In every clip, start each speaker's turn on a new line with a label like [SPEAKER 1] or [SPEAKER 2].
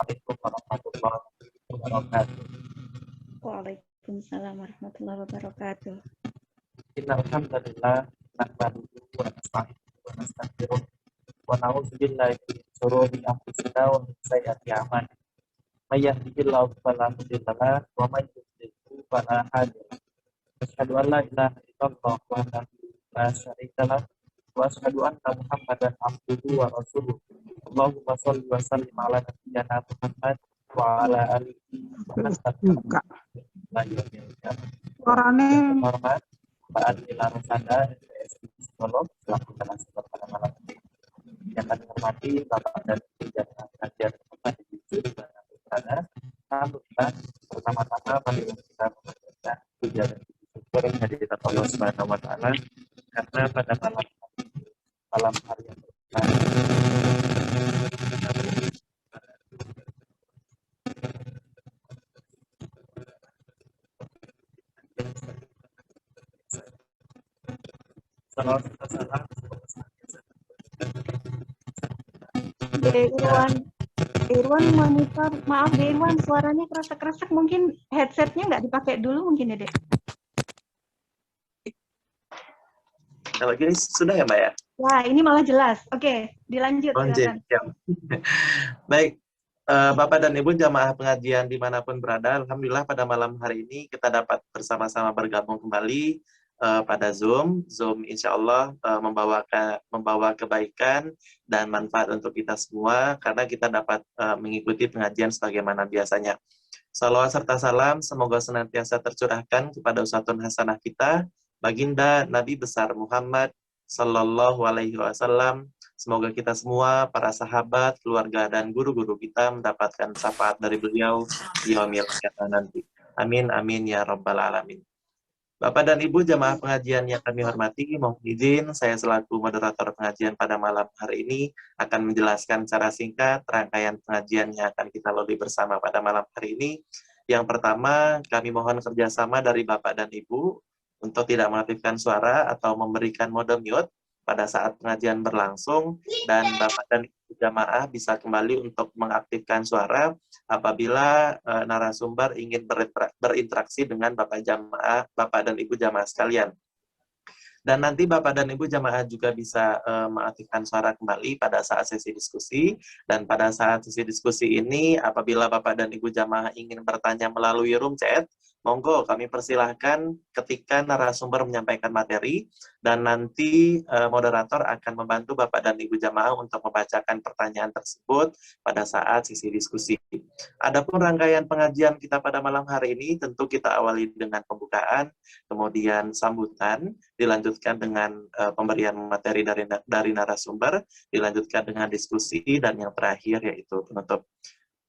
[SPEAKER 1] Assalamualaikum warahmatullahi wabarakatuh.
[SPEAKER 2] Waalaikumsalam warahmatullahi wabarakatuh.
[SPEAKER 1] Innal hamdalillah nahmaduhu wa nasta'inuhu wa nastaghfiruh wa na'udzu billahi min shururi anfusina wa min sayyiati a'malina. May yahdihillahu fala mudilla lahu wa may yudlil fala hadiya lahu. Asyhadu an la ilaha illallah wahdahu la syarika lahu wa asyhadu anna Muhammadan abduhu wa rasuluh. Allahumma shalli wa sallim ala nabiyyina Muhammad wa ala alihi wa sahbihi wa sallam.
[SPEAKER 2] Suaranya
[SPEAKER 1] Hormat Pak Adila Rosada, SPSI Psikolog, selaku narasumber pada malam ini. Yang kami hormati Bapak dan Ibu Jamaah Pengajian Tempat di Jujur dan Berada. Alhamdulillah, pertama-tama mari kita mengucapkan puja dan syukur kehadirat Allah Subhanahu wa Ta'ala, karena pada malam hari yang
[SPEAKER 2] Irwan monitor, maaf Irwan, suaranya kerasak-kerasak, mungkin headsetnya nggak dipakai dulu mungkin ya, Dek?
[SPEAKER 1] Kalau gini sudah ya, Mbak ya?
[SPEAKER 2] Wah, ini malah jelas. Oke, dilanjut. Silakan.
[SPEAKER 1] Baik, Bapak dan Ibu jamaah pengajian dimanapun berada, alhamdulillah pada malam hari ini kita dapat bersama-sama bergabung kembali pada Zoom. Zoom insya Allah membawa kebaikan dan manfaat untuk kita semua, karena kita dapat mengikuti pengajian sebagaimana biasanya. Salawat serta salam semoga senantiasa tercurahkan kepada uswatun hasanah kita, baginda Nabi besar Muhammad Sallallahu Alaihi Wasallam. Semoga kita semua, para sahabat, keluarga, dan guru-guru kita mendapatkan syafaat dari beliau di yaumil qiyamah nanti. Amin, amin, ya rabbal alamin. Bapak dan Ibu jamaah pengajian yang kami hormati, mohon izin saya selaku moderator pengajian pada malam hari ini akan menjelaskan secara singkat rangkaian pengajian yang akan kita lalui bersama pada malam hari ini. Yang pertama, kami mohon kerjasama dari Bapak dan Ibu untuk tidak mengaktifkan suara atau memberikan mode mute pada saat pengajian berlangsung, dan Bapak dan Ibu jamaah bisa kembali untuk mengaktifkan suara apabila narasumber ingin berinteraksi dengan Bapak dan Ibu jamaah sekalian. Dan nanti Bapak dan Ibu jamaah juga bisa mengaktifkan suara kembali pada saat sesi diskusi. Dan pada saat sesi diskusi ini, apabila Bapak dan Ibu jamaah ingin bertanya melalui room chat, monggo kami persilahkan ketika narasumber menyampaikan materi, dan nanti moderator akan membantu Bapak dan Ibu jamaah untuk membacakan pertanyaan tersebut pada saat sesi diskusi. Adapun rangkaian pengajian kita pada malam hari ini tentu kita awali dengan pembukaan, kemudian sambutan, dilanjutkan dengan pemberian materi dari narasumber, dilanjutkan dengan diskusi, dan yang terakhir yaitu penutup.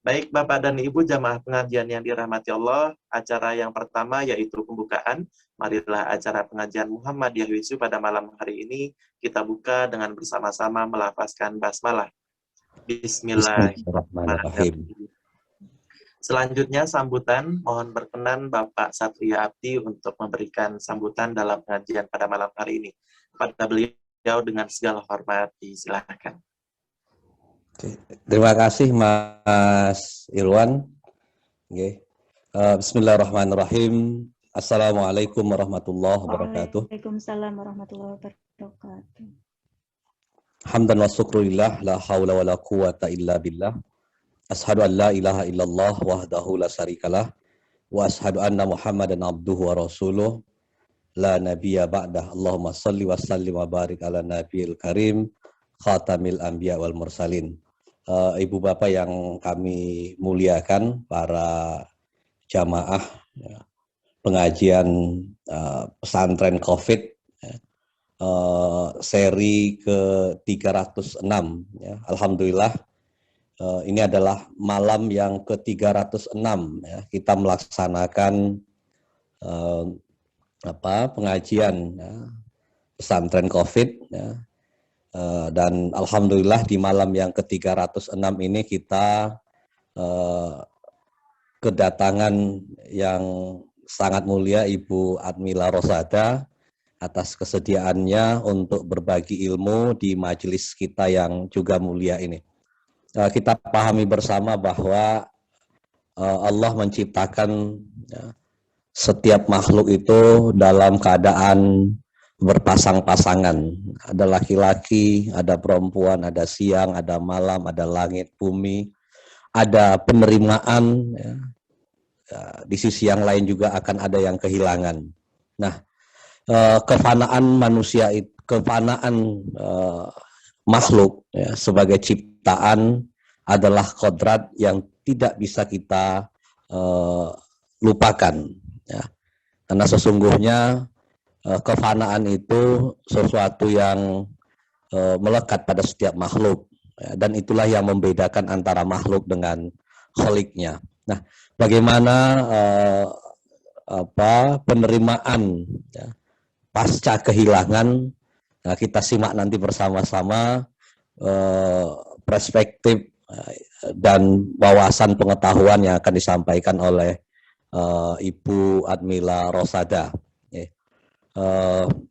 [SPEAKER 1] Baik Bapak dan Ibu jamaah pengajian yang dirahmati Allah, acara yang pertama yaitu pembukaan. Marilah acara pengajian Muhammadiyah Wisu pada malam hari ini kita buka dengan bersama-sama melafazkan basmalah. Bismillahirrahmanirrahim. Selanjutnya sambutan, mohon berkenan Bapak Satria Abdi untuk memberikan sambutan dalam pengajian pada malam hari ini. Kepada beliau dengan segala hormat disilahkan.
[SPEAKER 3] Oke. Terima kasih Mas Irwan. Oke. Bismillahirrahmanirrahim. Assalamualaikum warahmatullahi wabarakatuh.
[SPEAKER 2] Waalaikumsalam warahmatullahi wabarakatuh.
[SPEAKER 3] Hamdan wa syukurillah, la hawla wa la quwata illa billah. Ashhadu an la ilaha illallah wahdahu la syarikalah, wa ashhadu anna Muhammadan abduhu wa rasuluh, la nabiyya ba'dah. Allahumma salli wa sallim wa barik ala nabiyil karim, khatamil anbiya wal mursalin. Ibu Bapak yang kami muliakan, para jamaah pengajian pesantren COVID seri ke-306. Ya. Alhamdulillah ini adalah malam yang ke-306. Ya. Kita melaksanakan pengajian pesantren COVID. Ya. Dan alhamdulillah di malam yang ke-306 ini kita kedatangan yang sangat mulia Ibu Admila Rosada atas kesediaannya untuk berbagi ilmu di majelis kita yang juga mulia ini. kita pahami bersama bahwa Allah menciptakan setiap makhluk itu dalam keadaan berpasang-pasangan. Ada laki-laki, ada perempuan, ada siang, ada malam, ada langit, bumi, ada penerimaan. Ya. Di sisi yang lain juga akan ada yang kehilangan. Nah, kefanaan manusia, kefanaan makhluk ya, sebagai ciptaan adalah kodrat yang tidak bisa kita lupakan. Ya. Karena sesungguhnya kefanaan itu sesuatu yang melekat pada setiap makhluk. Ya, dan itulah yang membedakan antara makhluk dengan kholiknya. Nah, bagaimana penerimaan ya, pasca kehilangan, nah, kita simak nanti bersama-sama perspektif dan wawasan pengetahuan yang akan disampaikan oleh Ibu Admila Rosada.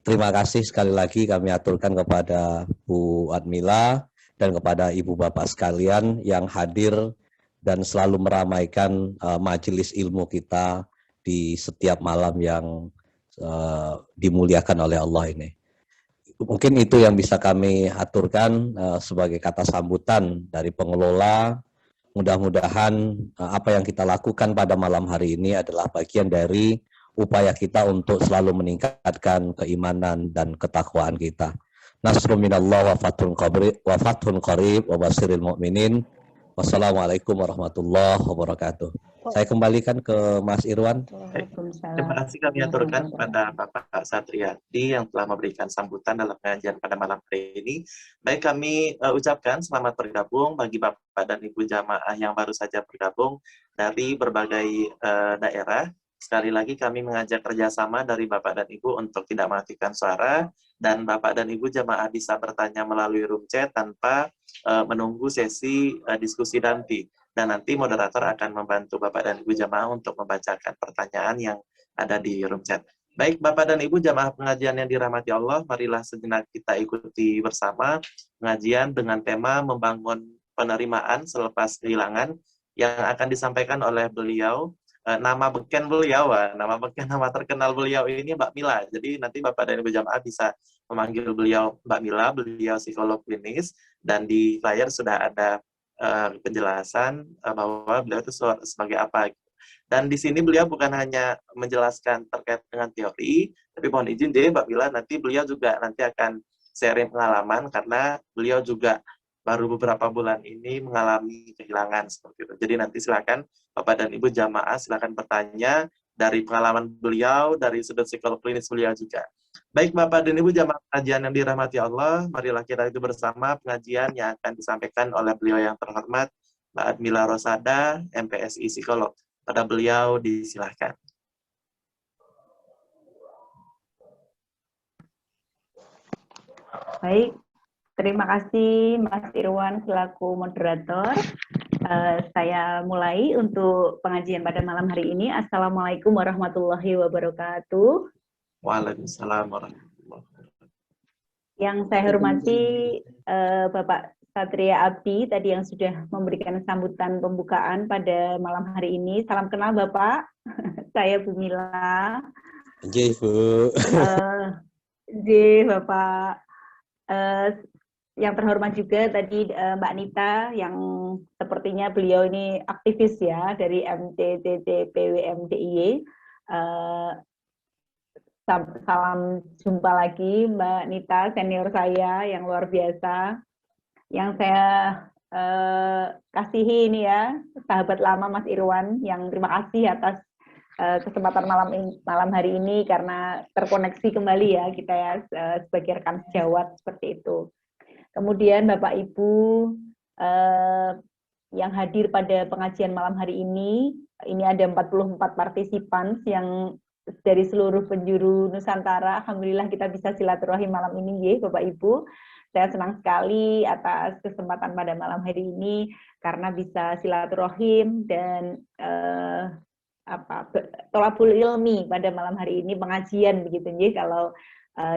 [SPEAKER 3] Terima kasih sekali lagi kami aturkan kepada Bu Admila dan kepada Ibu Bapak sekalian yang hadir dan selalu meramaikan majelis ilmu kita di setiap malam yang dimuliakan oleh Allah ini. Mungkin itu yang bisa kami aturkan sebagai kata sambutan dari pengelola. Mudah-mudahan apa yang kita lakukan pada malam hari ini adalah bagian dari upaya kita untuk selalu meningkatkan keimanan dan ketakwaan kita. Nasrun minallah wa fathun qarib wa basiril mu'minin. Wassalamualaikum warahmatullahi wabarakatuh. Saya kembalikan ke Mas Irwan.
[SPEAKER 1] Terima kasih kami aturkan kepada Bapak Satriadi yang telah memberikan sambutan dalam pengajian pada malam hari ini. Baik, kami ucapkan selamat bergabung bagi Bapak dan Ibu jamaah yang baru saja bergabung dari berbagai daerah. Sekali lagi kami mengajak kerjasama dari Bapak dan Ibu untuk tidak mematikan suara, dan Bapak dan Ibu jamaah bisa bertanya melalui room chat tanpa menunggu sesi diskusi nanti. Dan nanti moderator akan membantu Bapak dan Ibu jamaah untuk membacakan pertanyaan yang ada di room chat. Baik, Bapak dan Ibu jamaah pengajian yang dirahmati Allah, marilah sejenak kita ikuti bersama pengajian dengan tema membangun penerimaan selepas kehilangan yang akan disampaikan oleh beliau. Nama beken beliau, nama terkenal beliau ini Mbak Mila. Jadi nanti Bapak dan Ibu jamaah bisa memanggil beliau Mbak Mila, beliau psikolog klinis, dan di layar sudah ada penjelasan bahwa beliau itu sebagai apa. Dan di sini beliau bukan hanya menjelaskan terkait dengan teori, tapi mohon izin deh Mbak Mila, nanti beliau juga nanti akan sharing pengalaman karena beliau juga baru beberapa bulan ini mengalami kehilangan seperti itu. Jadi nanti silakan Bapak dan Ibu jamaah silakan bertanya dari pengalaman beliau, dari sudut psikolog klinis beliau juga. Baik Bapak dan Ibu jamaah pengajian yang dirahmati Allah, marilah kita itu bersama pengajian yang akan disampaikan oleh beliau yang terhormat, Mbak Admila Rosada, MPSI Psikolog. Pada beliau disilahkan.
[SPEAKER 2] Baik, terima kasih Mas Irwan selaku moderator. Saya mulai untuk pengajian pada malam hari ini. Assalamualaikum warahmatullahi wabarakatuh.
[SPEAKER 1] Waalaikumsalam warahmatullahi wabarakatuh.
[SPEAKER 2] Yang saya hormati Bapak Satria Abdi tadi yang sudah memberikan sambutan pembukaan pada malam hari ini. Salam kenal Bapak, saya Bu Mila.
[SPEAKER 3] Nggih, Bu.
[SPEAKER 2] Nggih, Bapak. Yang terhormat juga tadi Mbak Nita yang sepertinya beliau ini aktivis ya dari MTTT PWMDIY. Salam jumpa lagi Mbak Nita, senior saya yang luar biasa. Yang saya kasihi ini ya, sahabat lama Mas Irwan, yang terima kasih atas kesempatan malam hari ini karena terkoneksi kembali ya kita ya sebagai rekan sejawat seperti itu. Kemudian Bapak Ibu yang hadir pada pengajian malam hari ini ada 44 partisipan yang dari seluruh penjuru Nusantara. Alhamdulillah kita bisa silaturahim malam ini ya Bapak Ibu. Saya senang sekali atas kesempatan pada malam hari ini karena bisa silaturahim dan tolabul ilmi pada malam hari ini, pengajian begitu ya kalau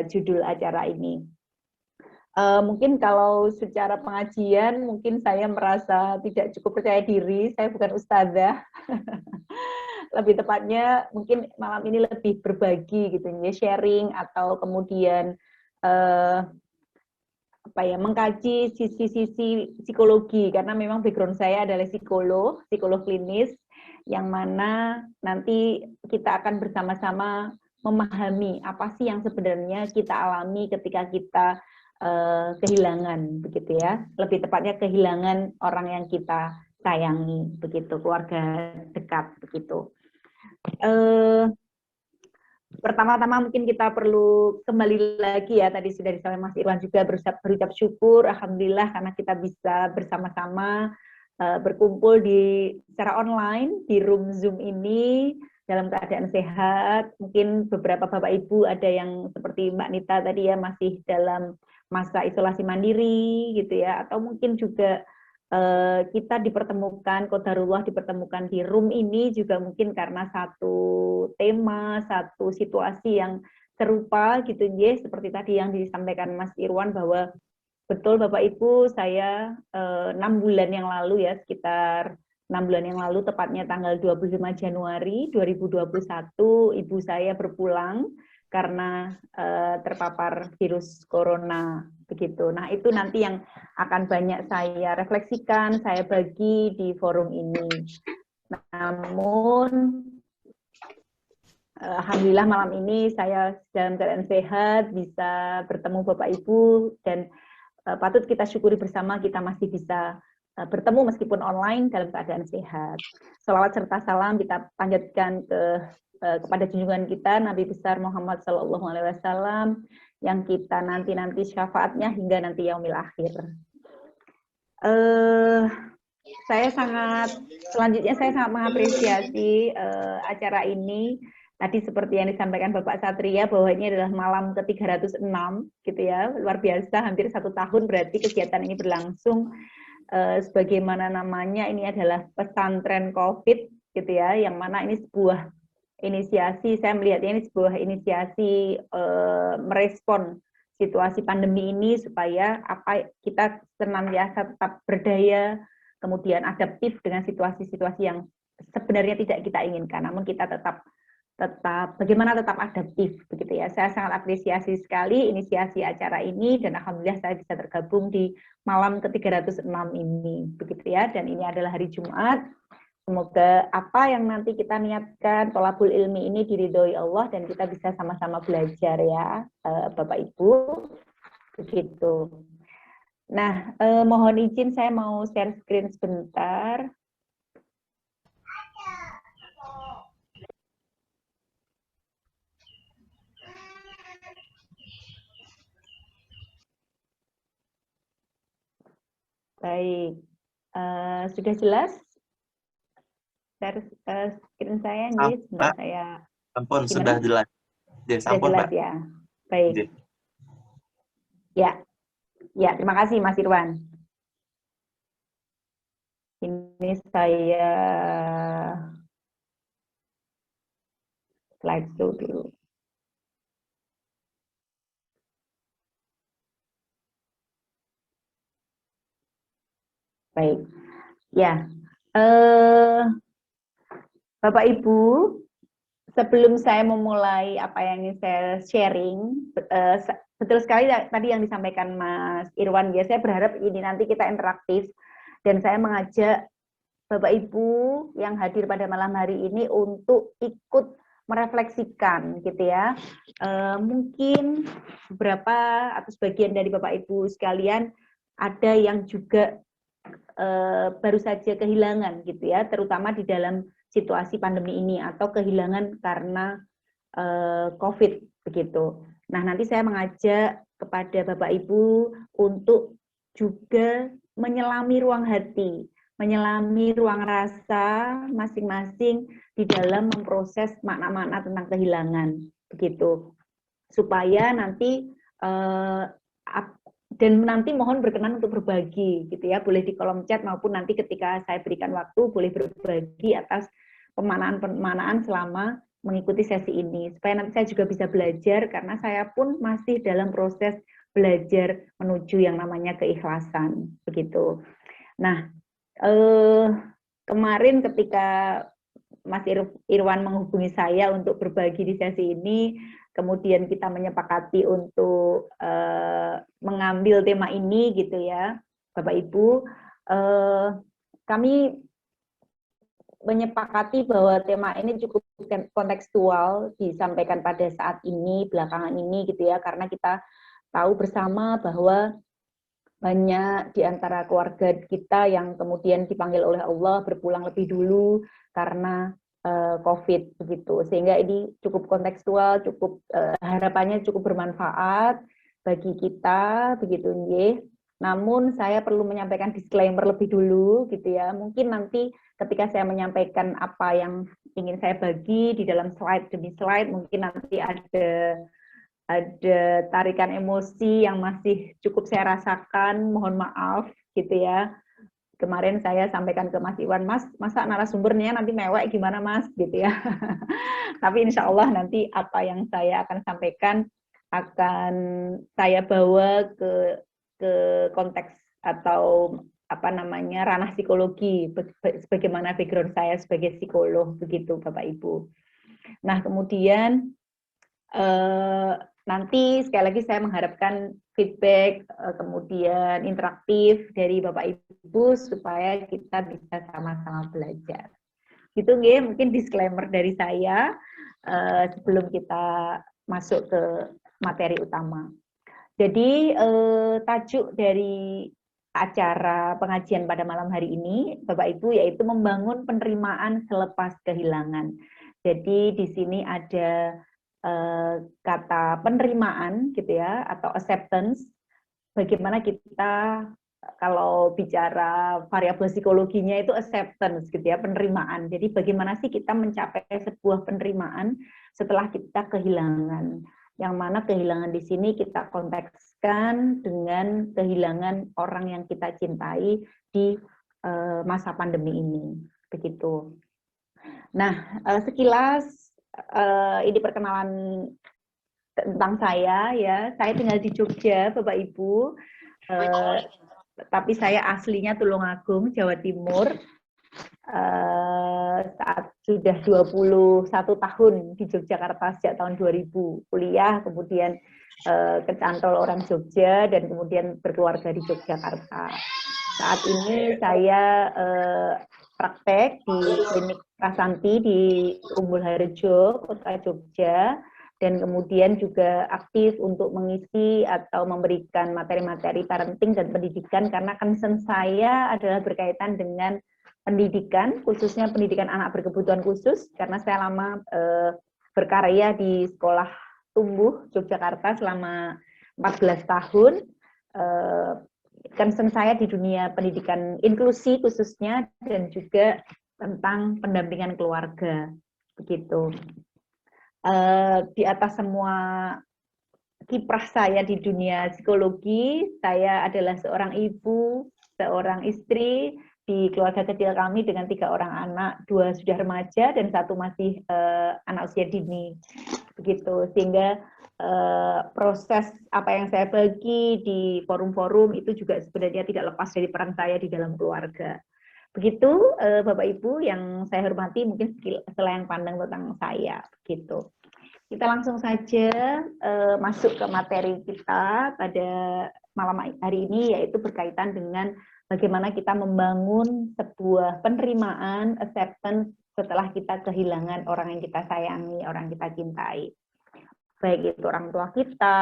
[SPEAKER 2] judul acara ini. Mungkin kalau secara pengajian, mungkin saya merasa tidak cukup percaya diri, saya bukan ustadzah. Lebih tepatnya mungkin malam ini lebih berbagi gitu ya, sharing atau kemudian mengkaji sisi-sisi psikologi, karena memang background saya adalah psikolog klinis, yang mana nanti kita akan bersama-sama memahami apa sih yang sebenarnya kita alami ketika kita kehilangan, begitu ya. Lebih tepatnya kehilangan orang yang kita sayangi, begitu, keluarga dekat, begitu. Pertama-tama mungkin kita perlu kembali lagi ya, tadi sudah disampaikan Mas Irwan juga, berucap syukur, alhamdulillah karena kita bisa bersama-sama berkumpul secara online di room Zoom ini dalam keadaan sehat. Mungkin beberapa Bapak Ibu ada yang seperti Mbak Nita tadi ya, masih dalam masa isolasi mandiri gitu ya, atau mungkin juga kita dipertemukan, qadarullah dipertemukan di room ini juga mungkin karena satu tema, satu situasi yang serupa gitu ya, seperti tadi yang disampaikan Mas Irwan bahwa betul Bapak Ibu, saya 6 bulan yang lalu ya, sekitar 6 bulan yang lalu, tepatnya tanggal 25 Januari 2021, ibu saya berpulang karena terpapar virus corona, begitu. Nah, itu nanti yang akan banyak saya refleksikan, saya bagi di forum ini. Namun, alhamdulillah malam ini saya dalam keadaan sehat, bisa bertemu Bapak Ibu, dan patut kita syukuri bersama kita masih bisa bertemu meskipun online dalam keadaan sehat. Shalawat serta salam kita panjatkan kepada junjungan kita Nabi besar Muhammad SAW, yang kita nanti syafaatnya hingga nanti yaumil akhir. Selanjutnya saya sangat mengapresiasi acara ini. Tadi seperti yang disampaikan Bapak Satria bahwa ini adalah malam ke-306 gitu ya, luar biasa, hampir 1 tahun berarti kegiatan ini berlangsung. Sebagaimana namanya, ini adalah pesantren COVID gitu ya, yang mana ini sebuah inisiasi, saya melihatnya ini sebuah inisiasi merespon situasi pandemi ini supaya kita senantiasa tetap berdaya, kemudian adaptif dengan situasi-situasi yang sebenarnya tidak kita inginkan, namun kita tetap bagaimana tetap adaptif begitu ya. Saya sangat apresiasi sekali inisiasi acara ini, dan alhamdulillah saya bisa tergabung di malam ke-306 ini begitu ya, dan ini adalah hari Jumat. Semoga apa yang nanti kita niatkan, tholabul ilmi ini diridhoi Allah, dan kita bisa sama-sama belajar ya, Bapak Ibu, begitu. Nah, mohon izin saya mau share screen sebentar. Baik, sudah jelas? Screen saya, nih, sebentar saya.
[SPEAKER 1] Ampun, sudah jelas.
[SPEAKER 2] Sudah jelas ya. Baik. Ya, terima kasih Mas Irwan. Ini saya slideshow dulu. Baik. Ya. Bapak Ibu, sebelum saya memulai apa yang ingin saya sharing, betul sekali tadi yang disampaikan Mas Irwan ya, saya berharap ini nanti kita interaktif, dan saya mengajak Bapak Ibu yang hadir pada malam hari ini untuk ikut merefleksikan gitu ya. Mungkin beberapa atau sebagian dari Bapak Ibu sekalian ada yang juga baru saja kehilangan gitu ya, terutama di dalam situasi pandemi ini, atau kehilangan karena COVID begitu. Nah, nanti saya mengajak kepada Bapak Ibu untuk juga menyelami ruang hati, menyelami ruang rasa masing-masing di dalam memproses makna-makna tentang kehilangan begitu, supaya nanti dan nanti mohon berkenan untuk berbagi gitu ya, boleh di kolom chat maupun nanti ketika saya berikan waktu boleh berbagi atas pemanaan selama mengikuti sesi ini, supaya nanti saya juga bisa belajar, karena saya pun masih dalam proses belajar menuju yang namanya keikhlasan, begitu. Nah, kemarin ketika Mas Irwan menghubungi saya untuk berbagi di sesi ini, kemudian kita menyepakati untuk mengambil tema ini gitu ya, Bapak Ibu. Kami menyepakati bahwa tema ini cukup kontekstual disampaikan pada saat ini, belakangan ini gitu ya, karena kita tahu bersama bahwa banyak di antara keluarga kita yang kemudian dipanggil oleh Allah berpulang lebih dulu karena COVID begitu, sehingga ini cukup kontekstual, cukup harapannya cukup bermanfaat bagi kita begitu nggih. Namun saya perlu menyampaikan disclaimer lebih dulu gitu ya. Mungkin nanti ketika saya menyampaikan apa yang ingin saya bagi di dalam slide demi slide, mungkin nanti ada tarikan emosi yang masih cukup saya rasakan, mohon maaf gitu ya. Kemarin saya sampaikan ke Mas Iwan, Mas, masa narasumbernya nanti mewek gimana Mas, gitu ya. Tapi insya Allah nanti apa yang saya akan sampaikan akan saya bawa ke konteks atau apa namanya ranah psikologi, sebagaimana background saya sebagai psikolog, begitu Bapak Ibu. Nah kemudian nanti sekali lagi saya mengharapkan feedback kemudian interaktif dari Bapak Ibu supaya kita bisa sama-sama belajar. Gitu nggih, mungkin disclaimer dari saya sebelum kita masuk ke materi utama. Jadi tajuk dari acara pengajian pada malam hari ini Bapak Ibu yaitu membangun penerimaan selepas kehilangan. Jadi di sini ada kata penerimaan gitu ya atau acceptance, bagaimana kita kalau bicara variabel psikologinya itu acceptance gitu ya, penerimaan. Jadi bagaimana sih kita mencapai sebuah penerimaan setelah kita kehilangan, yang mana kehilangan di sini kita kontekskan dengan kehilangan orang yang kita cintai di masa pandemi ini, begitu. Nah, sekilas ini perkenalan tentang saya ya. Saya tinggal di Jogja, Bapak Ibu. Tapi saya aslinya Tulungagung, Jawa Timur. Saat sudah 21 tahun di Yogyakarta sejak tahun 2000 kuliah, kemudian kecantol orang Jogja dan kemudian berkeluarga di Yogyakarta. Saat ini saya praktek di klinik Prasanti di Umbul Harjo, Kota Jogja, dan kemudian juga aktif untuk mengisi atau memberikan materi-materi parenting dan pendidikan karena concern saya adalah berkaitan dengan pendidikan, khususnya pendidikan anak berkebutuhan khusus, karena saya lama berkarya di Sekolah Tumbuh Yogyakarta selama 14 tahun. Concern saya di dunia pendidikan inklusi khususnya dan juga tentang pendampingan keluarga, begitu. Di atas semua kiprah saya di dunia psikologi, saya adalah seorang ibu, seorang istri di keluarga kecil kami dengan 3 orang anak, 2 sudah remaja dan 1 masih anak usia dini, begitu. Sehingga proses apa yang saya bagi di forum-forum itu juga sebenarnya tidak lepas dari peran saya di dalam keluarga. Begitu Bapak Ibu yang saya hormati, mungkin selayang pandang tentang saya, begitu. Kita langsung saja masuk ke materi kita pada malam hari ini, yaitu berkaitan dengan bagaimana kita membangun sebuah penerimaan, acceptance setelah kita kehilangan orang yang kita sayangi, orang yang kita cintai. Baik itu orang tua kita,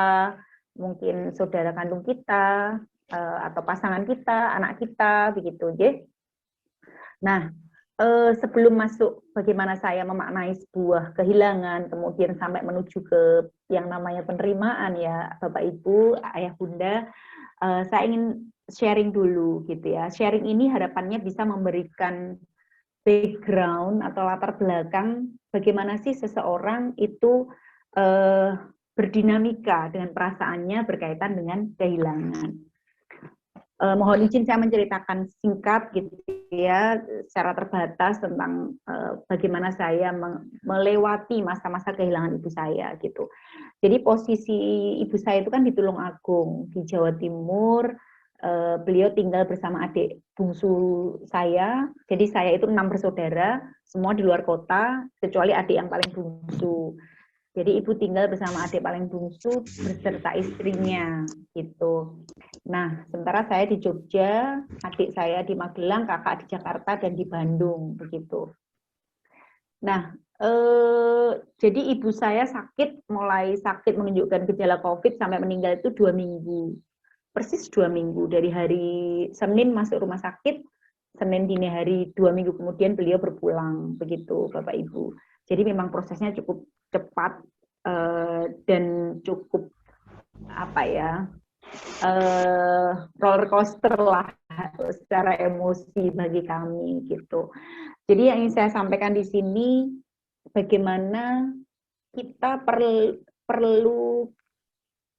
[SPEAKER 2] mungkin saudara kandung kita, atau pasangan kita, anak kita, begitu ya. Nah, sebelum masuk bagaimana saya memaknai sebuah kehilangan, kemudian sampai menuju ke yang namanya penerimaan ya, Bapak Ibu, Ayah Bunda, saya ingin sharing dulu gitu ya. Sharing ini harapannya bisa memberikan background atau latar belakang bagaimana sih seseorang itu berdinamika dengan perasaannya berkaitan dengan kehilangan. mohon izin saya menceritakan singkat gitu ya, secara terbatas tentang bagaimana saya melewati masa-masa kehilangan ibu saya gitu. Jadi posisi ibu saya itu kan di Tulungagung di Jawa Timur. Beliau tinggal bersama adik bungsu saya. Jadi saya itu 6 bersaudara, semua di luar kota kecuali adik yang paling bungsu. Jadi ibu tinggal bersama adik paling bungsu beserta istrinya gitu. Nah, sementara saya di Jogja, adik saya di Magelang, kakak di Jakarta dan di Bandung begitu. Nah, jadi ibu saya mulai sakit menunjukkan gejala COVID sampai meninggal itu 2 minggu. Persis 2 minggu, dari hari Senin masuk rumah sakit, Senin dini hari 2 minggu kemudian beliau berpulang, begitu Bapak Ibu. Jadi memang prosesnya cukup cepat dan cukup roller coaster lah secara emosi bagi kami gitu. Jadi yang ingin saya sampaikan di sini, bagaimana kita perlu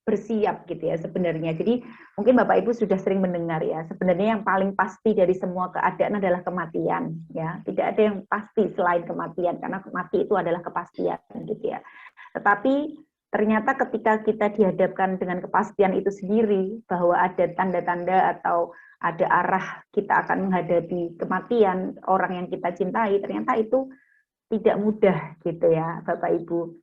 [SPEAKER 2] bersiap gitu ya sebenarnya. Jadi mungkin Bapak Ibu sudah sering mendengar ya, sebenarnya yang paling pasti dari semua keadaan adalah kematian ya. Tidak ada yang pasti selain kematian, karena mati itu adalah kepastian gitu ya. Tetapi ternyata ketika kita dihadapkan dengan kepastian itu sendiri, bahwa ada tanda-tanda atau ada arah kita akan menghadapi kematian orang yang kita cintai, ternyata itu tidak mudah gitu ya Bapak Ibu.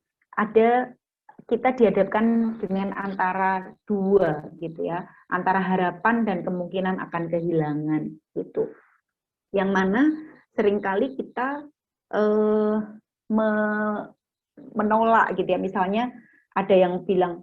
[SPEAKER 2] Kita dihadapkan dengan antara dua gitu ya, antara harapan dan kemungkinan akan kehilangan gitu. Yang mana seringkali kita menolak gitu ya, misalnya ada yang bilang,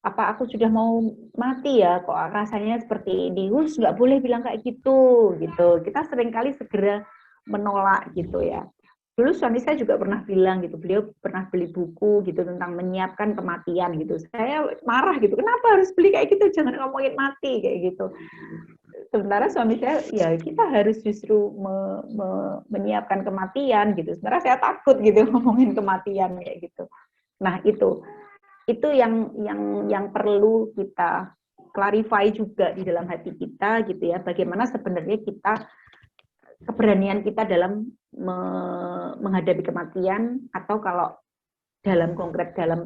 [SPEAKER 2] apa aku sudah mau mati ya, kok rasanya seperti ini, nggak boleh bilang kayak gitu. Kita seringkali segera menolak gitu ya. Dulu suami saya juga pernah bilang gitu, beliau pernah beli buku gitu tentang menyiapkan kematian gitu. Saya marah gitu, kenapa harus beli kayak gitu, jangan ngomongin mati kayak gitu. Sementara suami saya, ya kita harus justru menyiapkan kematian gitu. Sebenarnya saya takut gitu ngomongin kematian kayak gitu. Nah itu yang perlu kita clarify juga di dalam hati kita gitu ya. Bagaimana sebenarnya keberanian kita dalam menghadapi kematian, atau kalau dalam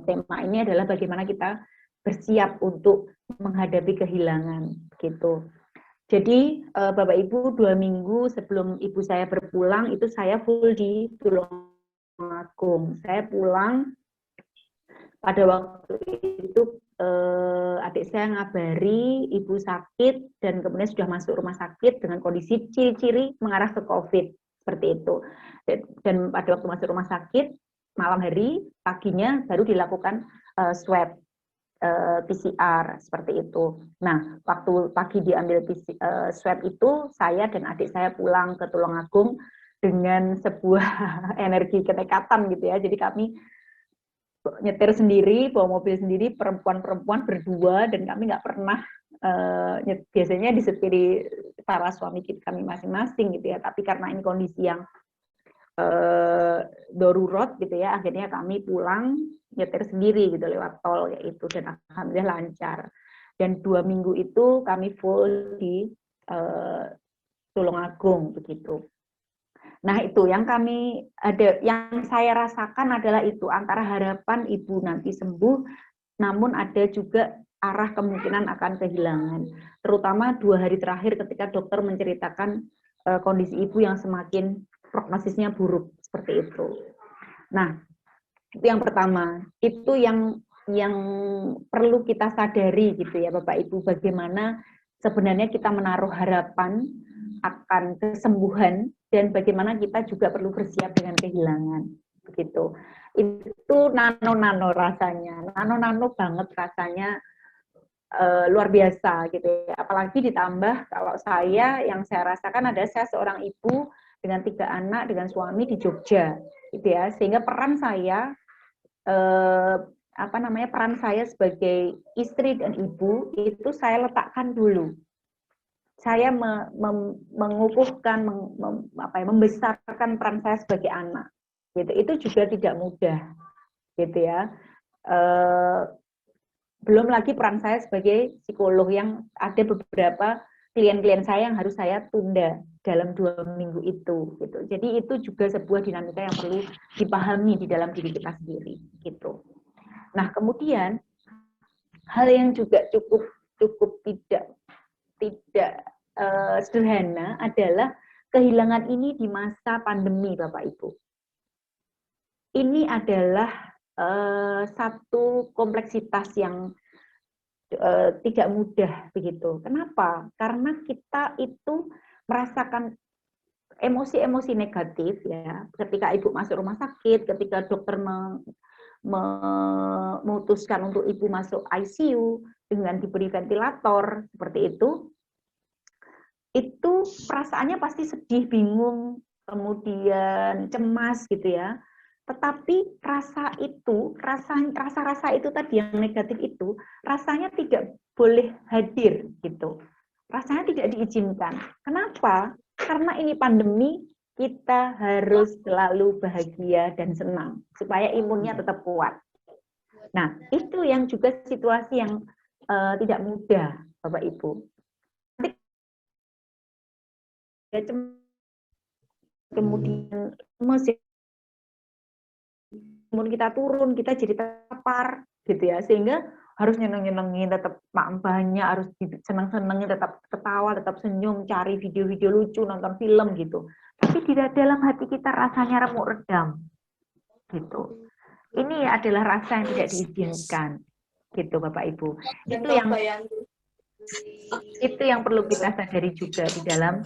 [SPEAKER 2] tema ini adalah bagaimana kita bersiap untuk menghadapi kehilangan gitu. Jadi Bapak Ibu, 2 minggu sebelum ibu saya berpulang itu saya full di Tulungagung. Saya pulang pada waktu itu adik saya ngabari ibu sakit dan kemudian sudah masuk rumah sakit dengan kondisi ciri-ciri mengarah ke COVID seperti itu. Dan pada waktu masuk rumah sakit malam hari, paginya baru dilakukan swab PCR seperti itu. Nah, waktu pagi diambil swab itu, saya dan adik saya pulang ke Tulungagung dengan sebuah energi kenekatan gitu ya. Jadi kami nyetir sendiri, bawa mobil sendiri, perempuan-perempuan berdua, dan kami nggak pernah biasanya disetiri para suami kami masing-masing gitu ya, tapi karena ini kondisi yang darurat gitu ya, akhirnya kami pulang nyetir sendiri gitu lewat tol kayak itu, dan alhamdulillah lancar. Dan 2 minggu itu kami full di Tulungagung begitu. Nah itu yang yang saya rasakan adalah itu, antara harapan ibu nanti sembuh, namun ada juga arah kemungkinan akan kehilangan. Terutama 2 hari terakhir ketika dokter menceritakan kondisi ibu yang semakin prognosisnya buruk seperti itu. Nah itu yang pertama, itu yang perlu kita sadari gitu ya Bapak Ibu, bagaimana sebenarnya kita menaruh harapan akan kesembuhan, dan bagaimana kita juga perlu bersiap dengan kehilangan begitu. Itu nano rasanya, nano banget rasanya, luar biasa gitu ya. Apalagi ditambah kalau yang saya rasakan adalah saya seorang ibu dengan 3 anak dengan suami di Jogja gitu ya, sehingga peran saya peran saya sebagai istri dan ibu itu saya letakkan dulu. Saya mengukuhkan, membesarkan peran saya sebagai anak. Gitu. Itu juga tidak mudah, gitu ya. Belum lagi peran saya sebagai psikolog, yang ada beberapa klien-klien saya yang harus saya tunda dalam 2 minggu itu gitu. Jadi itu juga sebuah dinamika yang perlu dipahami di dalam diri kita sendiri gitu. Nah, kemudian hal yang juga cukup tidak sederhana adalah kehilangan ini di masa pandemi, Bapak Ibu. Ini adalah satu kompleksitas yang tidak mudah begitu. Kenapa? Karena kita itu merasakan emosi-emosi negatif ya. Ketika ibu masuk rumah sakit, ketika dokter memutuskan untuk ibu masuk ICU dengan diberi ventilator seperti itu perasaannya pasti sedih, bingung, kemudian cemas gitu ya. Tetapi rasa itu tadi yang negatif itu, rasanya tidak boleh hadir gitu. Rasanya tidak diizinkan. Kenapa? Karena ini pandemi, kita harus selalu bahagia dan senang supaya imunnya tetap kuat. Nah, itu yang juga situasi yang tidak mudah, Bapak Ibu. Kemudian imun kita turun, kita jadi terpapar gitu ya, sehingga harus nyeneng-nyenengin, tetap banyak, harus seneng-senengin, tetap ketawa, tetap senyum, cari video-video lucu, nonton film gitu. Tapi tidak dalam hati kita rasanya remuk redam gitu. Ini adalah rasa yang tidak diizinkan gitu, Bapak Ibu. Itu yang perlu kita sadari juga di dalam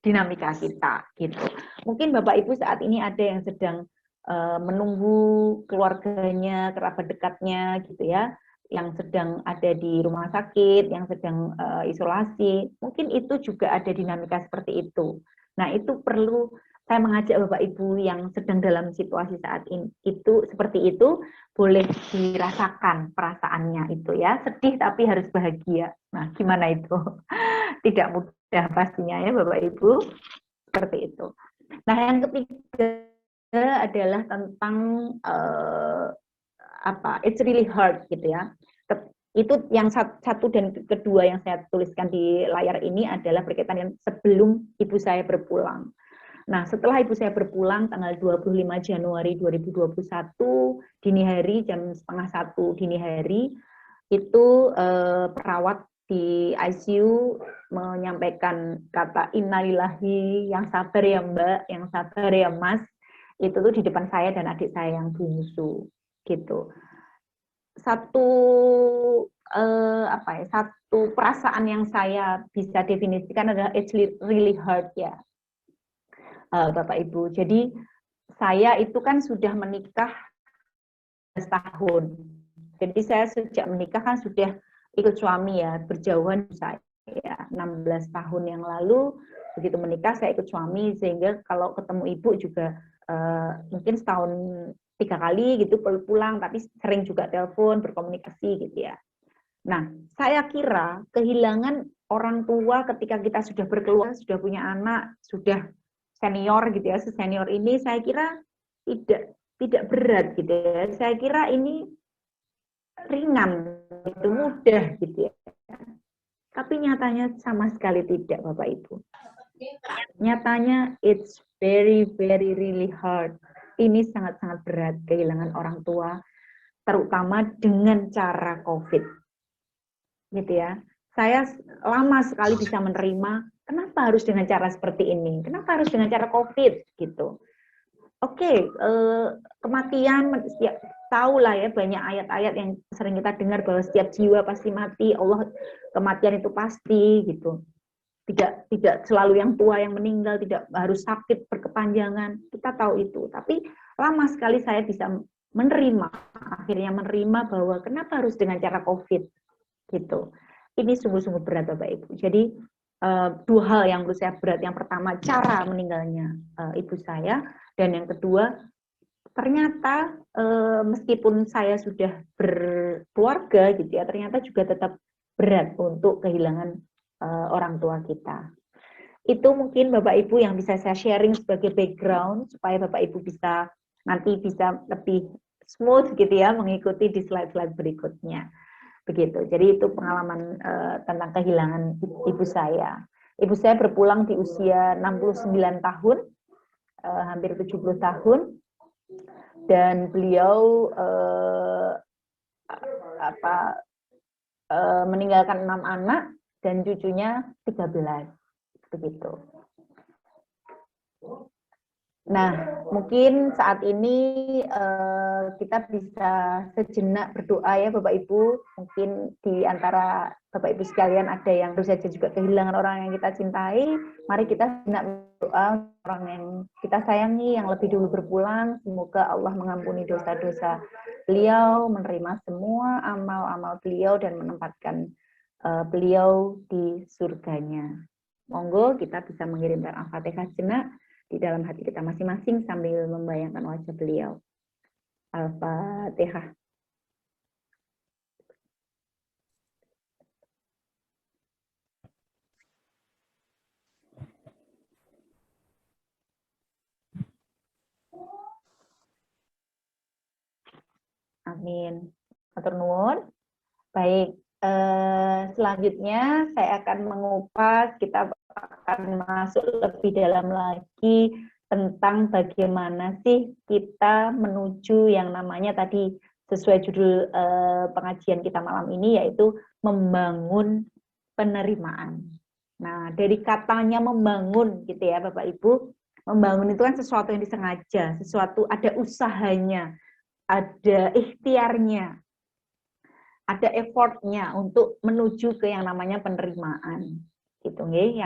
[SPEAKER 2] dinamika kita gitu. Mungkin Bapak Ibu saat ini ada yang sedang menunggu keluarganya, kerabat dekatnya gitu ya, yang sedang ada di rumah sakit, yang sedang isolasi, mungkin itu juga ada dinamika seperti itu. Nah, itu perlu saya mengajak Bapak Ibu yang sedang dalam situasi saat ini itu seperti itu, boleh dirasakan perasaannya itu ya, sedih tapi harus bahagia. Nah, gimana itu? Tidak mudah pastinya ya Bapak Ibu, seperti itu. Nah, yang ketiga adalah tentang it's really hard gitu ya. Itu yang satu dan kedua yang saya tuliskan di layar ini adalah berkaitan dengan sebelum ibu saya berpulang. Nah, setelah ibu saya berpulang tanggal 25 Januari 2021 dini hari jam 12:30 dini hari itu perawat di ICU menyampaikan kata innalillahi, yang sabar ya Mbak, yang sabar ya Mas. Itu tuh di depan saya dan adik saya yang bungsu gitu. Satu perasaan yang saya bisa definisikan adalah it's really hard ya, Bapak Ibu. Jadi saya itu kan sudah menikah 10 tahun. Jadi saya sejak menikah kan sudah ikut suami ya, berjauhan saya 16 tahun yang lalu begitu menikah saya ikut suami, sehingga kalau ketemu ibu juga mungkin setahun 3 kali gitu pulang, tapi sering juga telepon, berkomunikasi gitu ya. Nah, saya kira kehilangan orang tua ketika kita sudah berkeluarga, sudah punya anak, sudah senior gitu ya, senior ini saya kira tidak berat gitu ya. Saya kira ini ringan, itu mudah gitu ya. Tapi nyatanya sama sekali tidak, Bapak Ibu. Nyatanya it's very really hard. Ini sangat-sangat berat kehilangan orang tua, terutama dengan cara COVID. Gitu ya. Saya lama sekali bisa menerima, kenapa harus dengan cara seperti ini? Kenapa harus dengan cara COVID gitu? Oke, kematian ya, tahu lah ya, banyak ayat-ayat yang sering kita dengar bahwa setiap jiwa pasti mati, Allah kematian itu pasti gitu. Tidak selalu yang tua yang meninggal, tidak harus sakit berkepanjangan, kita tahu itu. Tapi lama sekali saya bisa akhirnya menerima bahwa kenapa harus dengan cara COVID gitu. Ini sungguh-sungguh berat Bapak Ibu. Jadi dua hal yang menurut saya berat. Yang pertama cara meninggalnya ibu saya, dan yang kedua ternyata meskipun saya sudah berkeluarga gitu ya, ternyata juga tetap berat untuk kehilangan orang tua kita. Itu mungkin Bapak Ibu yang bisa saya sharing sebagai background supaya Bapak Ibu nanti bisa lebih smooth gitu ya mengikuti di slide-slide berikutnya. begitu. Jadi itu pengalaman tentang kehilangan ibu saya. Ibu saya berpulang di usia 69 tahun, hampir 70 tahun, dan beliau meninggalkan 6 anak dan cucunya 13, begitu. Nah, mungkin saat ini kita bisa sejenak berdoa ya Bapak Ibu. Mungkin di antara Bapak Ibu sekalian ada yang baru saja juga kehilangan orang yang kita cintai. Mari kita sejenak berdoa orang yang kita sayangi, yang lebih dulu berpulang. Semoga Allah mengampuni dosa-dosa beliau, menerima semua amal-amal beliau, dan menempatkan beliau di surganya. Monggo kita bisa mengirimkan Al-Fatihah sejenak di dalam hati kita masing-masing sambil membayangkan wajah beliau. Al-Fatihah. Amin. Matur nuwun. Baik, selanjutnya saya akan mengupas, kita akan masuk lebih dalam lagi tentang bagaimana sih kita menuju yang namanya tadi sesuai judul pengajian kita malam ini, yaitu membangun penerimaan. Nah, dari katanya membangun gitu ya Bapak Ibu, membangun itu kan sesuatu yang disengaja, sesuatu ada usahanya, ada ikhtiarnya, ada effortnya untuk menuju ke yang namanya penerimaan, gitu nggih.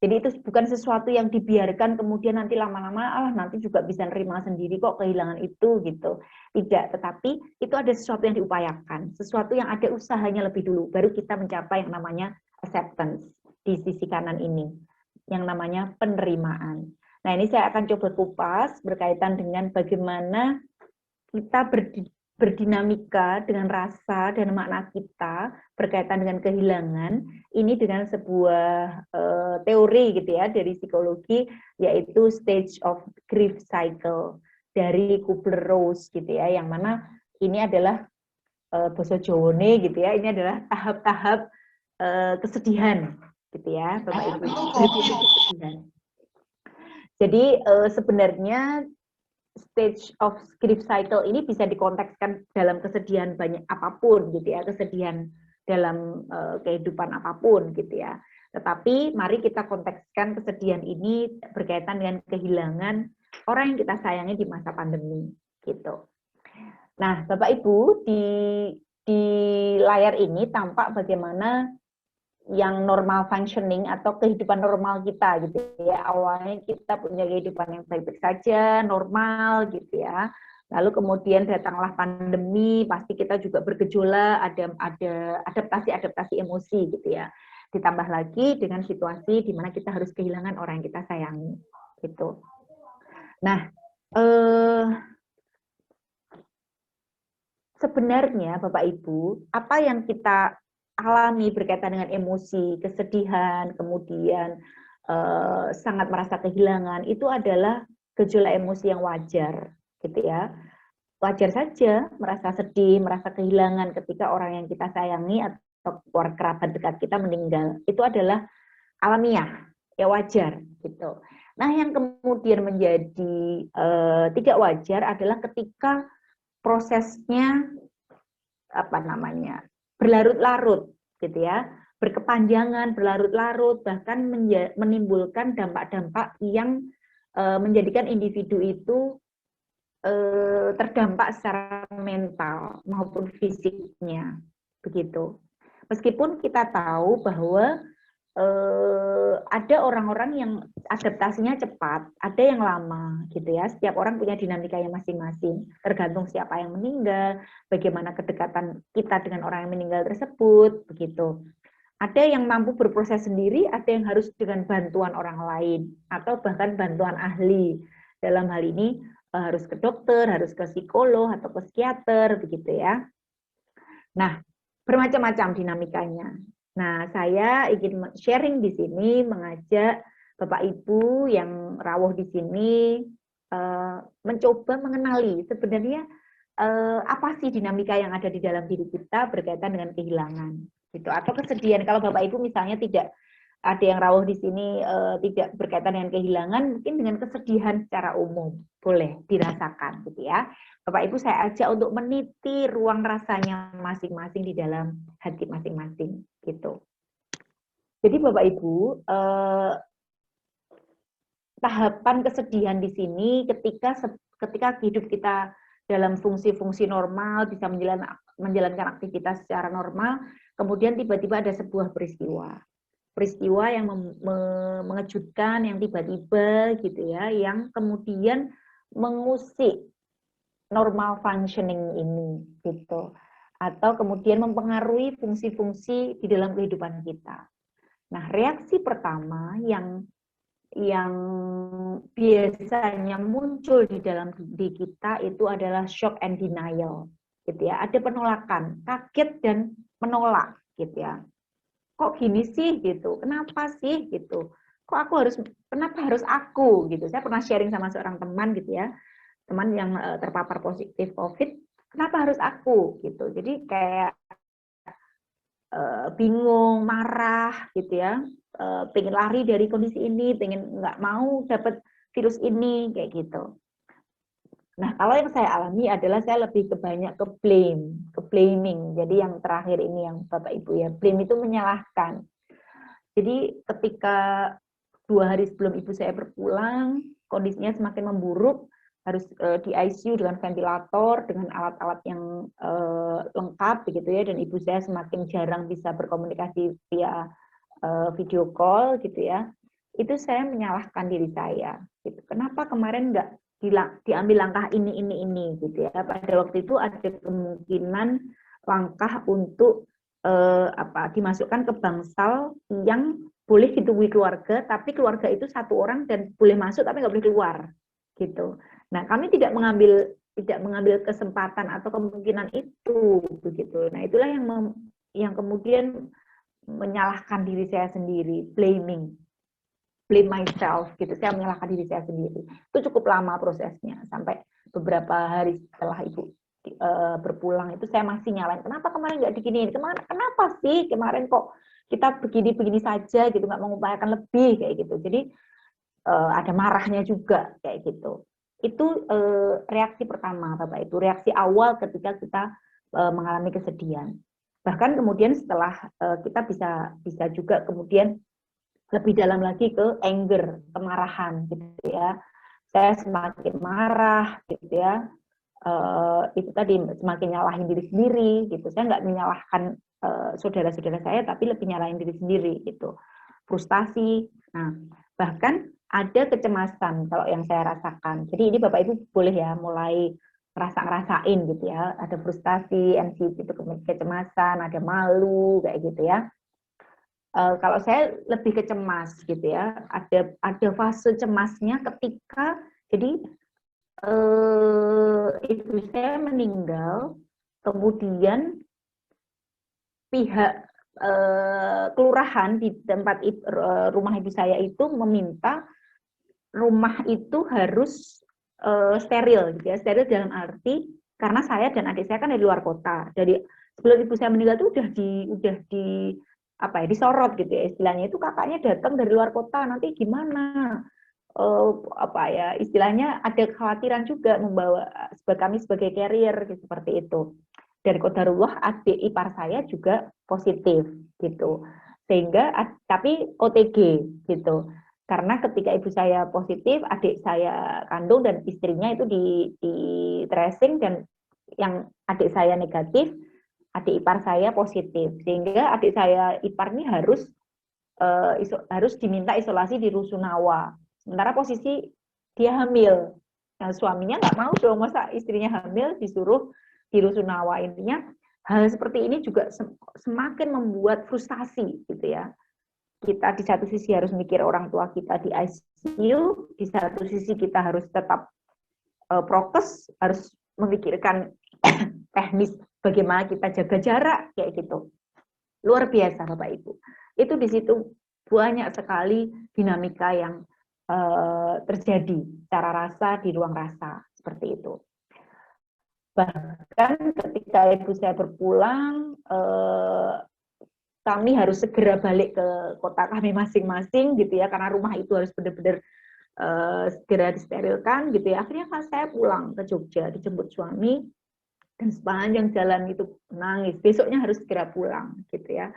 [SPEAKER 2] Jadi itu bukan sesuatu yang dibiarkan kemudian nanti lama-lama nanti juga bisa nerima sendiri kok kehilangan itu gitu. Tidak, tetapi itu ada sesuatu yang diupayakan, sesuatu yang ada usahanya lebih dulu, baru kita mencapai yang namanya acceptance di sisi kanan ini, yang namanya penerimaan. Nah, ini saya akan coba kupas berkaitan dengan bagaimana kita berdinamika dengan rasa dan makna kita berkaitan dengan kehilangan, ini dengan sebuah teori gitu ya dari psikologi, yaitu stage of grief cycle dari Kubler-Ross gitu ya, yang mana ini adalah basa Jawane gitu ya, ini adalah tahap-tahap kesedihan gitu ya Bapak Ibu. Kesedihan. Jadi sebenarnya stage of grief cycle ini bisa dikontekskan dalam kesedihan banyak apapun gitu ya, kesedihan dalam kehidupan apapun gitu ya. Tetapi mari kita kontekskan kesedihan ini berkaitan dengan kehilangan orang yang kita sayangi di masa pandemi gitu. Nah, Bapak Ibu, di layar ini tampak bagaimana yang normal functioning atau kehidupan normal kita gitu ya. Awalnya kita punya kehidupan yang baik-baik saja, normal gitu ya. Lalu kemudian datanglah pandemi, pasti kita juga bergejolak, ada adaptasi emosi gitu ya. Ditambah lagi dengan situasi di mana kita harus kehilangan orang yang kita sayangi gitu. Nah, sebenarnya Bapak Ibu, apa yang kita alami berkaitan dengan emosi, kesedihan, kemudian sangat merasa kehilangan, itu adalah gejolak emosi yang wajar, gitu ya. Wajar saja merasa sedih, merasa kehilangan ketika orang yang kita sayangi atau kerabat dekat kita meninggal. Itu adalah alamiah, ya wajar, gitu. Nah, yang kemudian menjadi tidak wajar adalah ketika prosesnya berlarut-larut gitu ya, berkepanjangan, berlarut-larut, bahkan menimbulkan dampak-dampak yang menjadikan individu itu terdampak secara mental maupun fisiknya begitu. Meskipun kita tahu bahwa ada orang-orang yang adaptasinya cepat, ada yang lama gitu ya. Setiap orang punya dinamikanya masing-masing, tergantung siapa yang meninggal, bagaimana kedekatan kita dengan orang yang meninggal tersebut, begitu. Ada yang mampu berproses sendiri, ada yang harus dengan bantuan orang lain atau bahkan bantuan ahli. Dalam hal ini harus ke dokter, harus ke psikolog atau ke psikiater, begitu ya. Nah, bermacam-macam dinamikanya. Nah, saya ingin sharing di sini, mengajak Bapak Ibu yang rawuh di sini mencoba mengenali sebenarnya apa sih dinamika yang ada di dalam diri kita berkaitan dengan kehilangan gitu, atau kesedihan. Kalau Bapak Ibu misalnya tidak ada yang rawuh di sini tidak berkaitan dengan kehilangan, mungkin dengan kesedihan secara umum boleh dirasakan gitu ya. Bapak Ibu saya ajak untuk meniti ruang rasanya masing-masing di dalam hati masing-masing gitu. Jadi Bapak Ibu, tahapan kesedihan di sini ketika hidup kita dalam fungsi-fungsi normal, bisa menjalankan aktivitas secara normal, kemudian tiba-tiba ada sebuah peristiwa yang mengejutkan, yang tiba-tiba gitu ya, yang kemudian mengusik normal functioning ini gitu, atau kemudian mempengaruhi fungsi-fungsi di dalam kehidupan kita. Nah, reaksi pertama yang biasanya muncul di dalam diri kita itu adalah shock and denial, gitu ya. Ada penolakan, kaget dan menolak, gitu ya. Kok gini sih, gitu? Kenapa sih, gitu? Kenapa harus aku, gitu? Saya pernah sharing sama seorang teman, gitu ya, teman yang terpapar positif COVID. Kenapa harus aku, gitu? Jadi kayak bingung, marah, gitu ya. Pengen lari dari kondisi ini, pengen nggak mau dapat virus ini, kayak gitu. Nah, kalau yang saya alami adalah saya lebih banyak ke blaming. Jadi yang terakhir ini yang Bapak Ibu ya, blame itu menyalahkan. Jadi ketika 2 hari sebelum ibu saya berpulang, kondisinya semakin memburuk, harus di ICU dengan ventilator, dengan alat-alat yang lengkap begitu ya, dan ibu saya semakin jarang bisa berkomunikasi via video call gitu ya. Itu saya menyalahkan diri saya. Gitu. Kenapa kemarin nggak diambil langkah ini gitu ya? Pada waktu itu ada kemungkinan langkah untuk dimasukkan ke bangsal yang boleh ditunggui keluarga, tapi keluarga itu 1 orang dan boleh masuk tapi nggak boleh keluar gitu. Nah, kami tidak mengambil kesempatan atau kemungkinan itu begitu. Nah, itulah yang kemudian menyalahkan diri saya sendiri, blame myself gitu. Saya menyalahkan diri saya sendiri. Itu cukup lama prosesnya, sampai beberapa hari setelah ibu berpulang itu saya masih nyalain. Kenapa kemarin nggak diginiin? Kenapa sih kemarin kok kita begini saja gitu, nggak mengupayakan lebih kayak gitu. Jadi ada marahnya juga kayak gitu. Itu reaksi pertama, Bapak Ibu, reaksi awal ketika kita mengalami kesedihan. Bahkan kemudian setelah kita bisa juga kemudian lebih dalam lagi ke anger, kemarahan gitu ya. Saya semakin marah gitu ya. Itu tadi semakin nyalahin diri sendiri gitu. Saya nggak menyalahkan saudara-saudara saya, tapi lebih nyalahin diri sendiri gitu. Frustasi. Nah, bahkan ada kecemasan kalau yang saya rasakan. Jadi ini Bapak Ibu boleh ya mulai ngerasain gitu ya. Ada frustasi, anxiety itu kecemasan, ada malu kayak gitu ya. Kalau saya lebih ke cemas gitu ya. Ada fase cemasnya ketika jadi ibu saya meninggal, kemudian pihak kelurahan di tempat rumah ibu saya itu meminta rumah itu harus steril gitu ya. Steril dalam arti karena saya dan adik saya kan dari luar kota. Jadi sebelum ibu saya meninggal itu udah di disorot gitu ya istilahnya, itu kakaknya datang dari luar kota, nanti gimana istilahnya ada kekhawatiran juga membawa kami sebagai carrier gitu, seperti itu. Dan qadarullah adik ipar saya juga positif gitu, sehingga tapi OTG gitu, karena ketika ibu saya positif, adik saya kandung dan istrinya itu di tracing, dan yang adik saya negatif, adik ipar saya positif, sehingga adik saya ipar ini harus diminta isolasi di Rusunawa. Sementara posisi dia hamil. Nah, suaminya nggak mau dong, masa istrinya hamil disuruh di Rusunawa. Intinya hal seperti ini juga semakin membuat frustasi gitu ya. Kita di satu sisi harus mikir orang tua kita di ICU, di satu sisi kita harus tetap prokes, harus memikirkan teknis bagaimana kita jaga jarak kayak gitu. Luar biasa Bapak Ibu. Itu di situ banyak sekali dinamika yang terjadi secara rasa di ruang rasa seperti itu. Bahkan ketika ibu saya berpulang, kami harus segera balik ke kota kami masing-masing gitu ya, karena rumah itu harus benar-benar segera disterilkan gitu ya. Akhirnya saya pulang ke Jogja, dijemput suami, dan sepanjang jalan itu nangis, besoknya harus segera pulang gitu ya.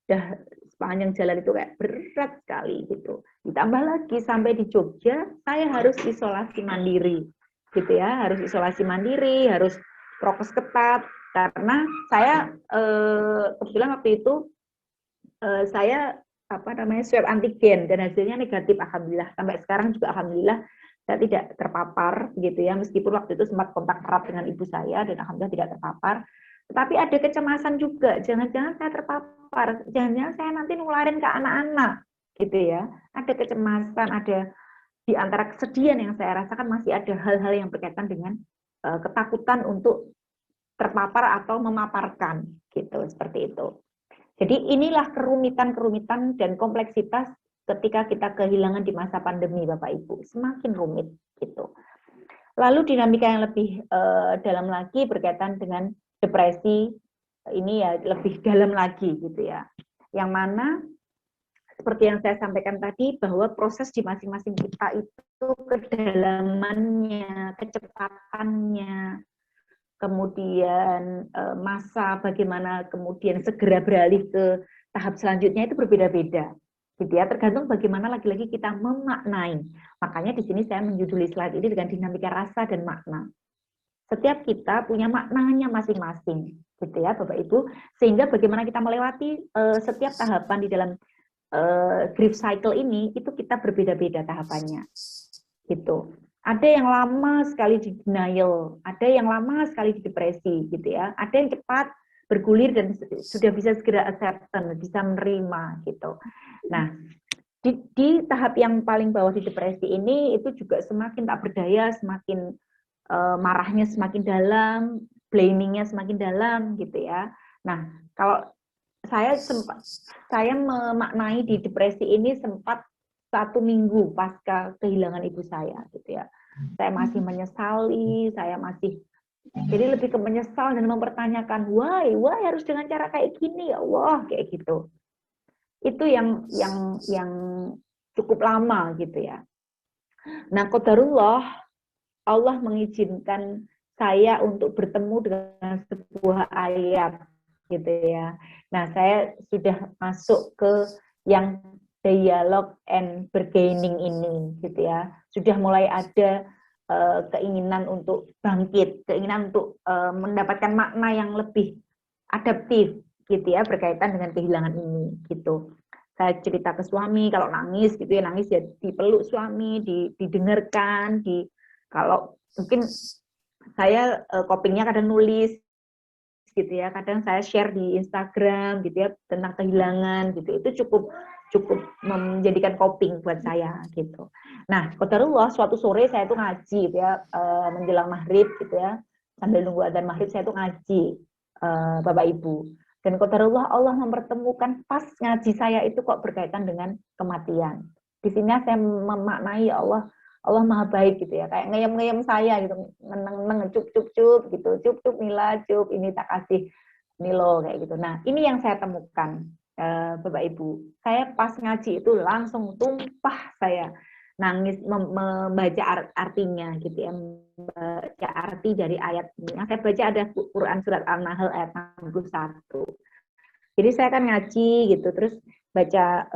[SPEAKER 2] Dah sepanjang jalan itu kayak berat sekali gitu. Ditambah lagi sampai di Jogja, saya harus isolasi mandiri gitu ya, harus isolasi mandiri, harus prokes ketat, karena saya kebetulan waktu itu saya swab antigen dan hasilnya negatif, alhamdulillah. Sampai sekarang juga alhamdulillah saya tidak terpapar gitu ya, meskipun waktu itu sempat kontak erat dengan ibu saya dan alhamdulillah tidak terpapar. Tetapi ada kecemasan juga, jangan-jangan saya terpapar, jangan-jangan saya nanti nularin ke anak-anak gitu ya. Ada kecemasan, ada di antara kesedihan yang saya rasakan masih ada hal-hal yang berkaitan dengan ketakutan untuk terpapar atau memaparkan gitu, seperti itu. Jadi inilah kerumitan-kerumitan dan kompleksitas ketika kita kehilangan di masa pandemi, Bapak Ibu, semakin rumit gitu. Lalu dinamika yang lebih dalam lagi berkaitan dengan depresi, ini ya lebih dalam lagi gitu ya. Yang mana seperti yang saya sampaikan tadi, bahwa proses di masing-masing kita itu kedalamannya, kecepatannya, kemudian masa bagaimana kemudian segera beralih ke tahap selanjutnya itu berbeda-beda. Gitu ya, tergantung bagaimana lagi-lagi kita memaknai. Makanya di sini saya menjuduli slide ini dengan dinamika rasa dan makna. Setiap kita punya maknanya masing-masing, gitu ya Bapak Ibu, sehingga bagaimana kita melewati setiap tahapan di dalam grief cycle ini itu kita berbeda-beda tahapannya, gitu. Ada yang lama sekali di denial, ada yang lama sekali di depresi, gitu ya. Ada yang cepat bergulir dan sudah bisa segera acceptance, bisa menerima, gitu. Nah, di tahap yang paling bawah di depresi ini itu juga semakin tak berdaya, semakin marahnya semakin dalam, blamingnya semakin dalam, gitu ya. Nah, kalau saya memaknai di depresi ini sempat 1 minggu pasca kehilangan ibu saya, gitu ya. Saya masih menyesali, saya masih jadi lebih ke menyesal dan mempertanyakan, why harus dengan cara kayak gini ya Allah, kayak gitu. Itu yang cukup lama gitu ya. Nah, qadarullah Allah mengizinkan saya untuk bertemu dengan sebuah ayat gitu ya. Nah, saya sudah masuk ke yang dialog and bargaining ini gitu ya. Sudah mulai ada keinginan untuk bangkit, keinginan untuk mendapatkan makna yang lebih adaptif gitu ya berkaitan dengan kehilangan ini gitu. Saya cerita ke suami, kalau nangis gitu ya, nangis ya dipeluk suami, didengarkan, kalau mungkin saya copingnya kadang nulis gitu ya, kadang saya share di Instagram gitu ya tentang kehilangan gitu, itu cukup menjadikan coping buat saya gitu. Nah, qadarullah suatu sore saya tuh ngaji gitu ya, menjelang maghrib gitu ya, sambil nunggu adzan maghrib saya tuh ngaji, Bapak Ibu. Dan qadarullah Allah mempertemukan pas ngaji saya itu kok berkaitan dengan kematian. Di sini saya memaknai ya Allah Maha baik gitu ya, kayak ngeyem saya gitu, neng cup gitu, Mila, cup ini tak kasih Nilo kayak gitu. Nah, ini yang saya temukan, Bapak Ibu. Saya pas ngaji itu langsung tumpah saya nangis membaca artinya gitu ya, membaca arti dari ayat ini. Yang saya baca ada Quran surat An-Nahl ayat 61. Jadi saya kan ngaji gitu, terus baca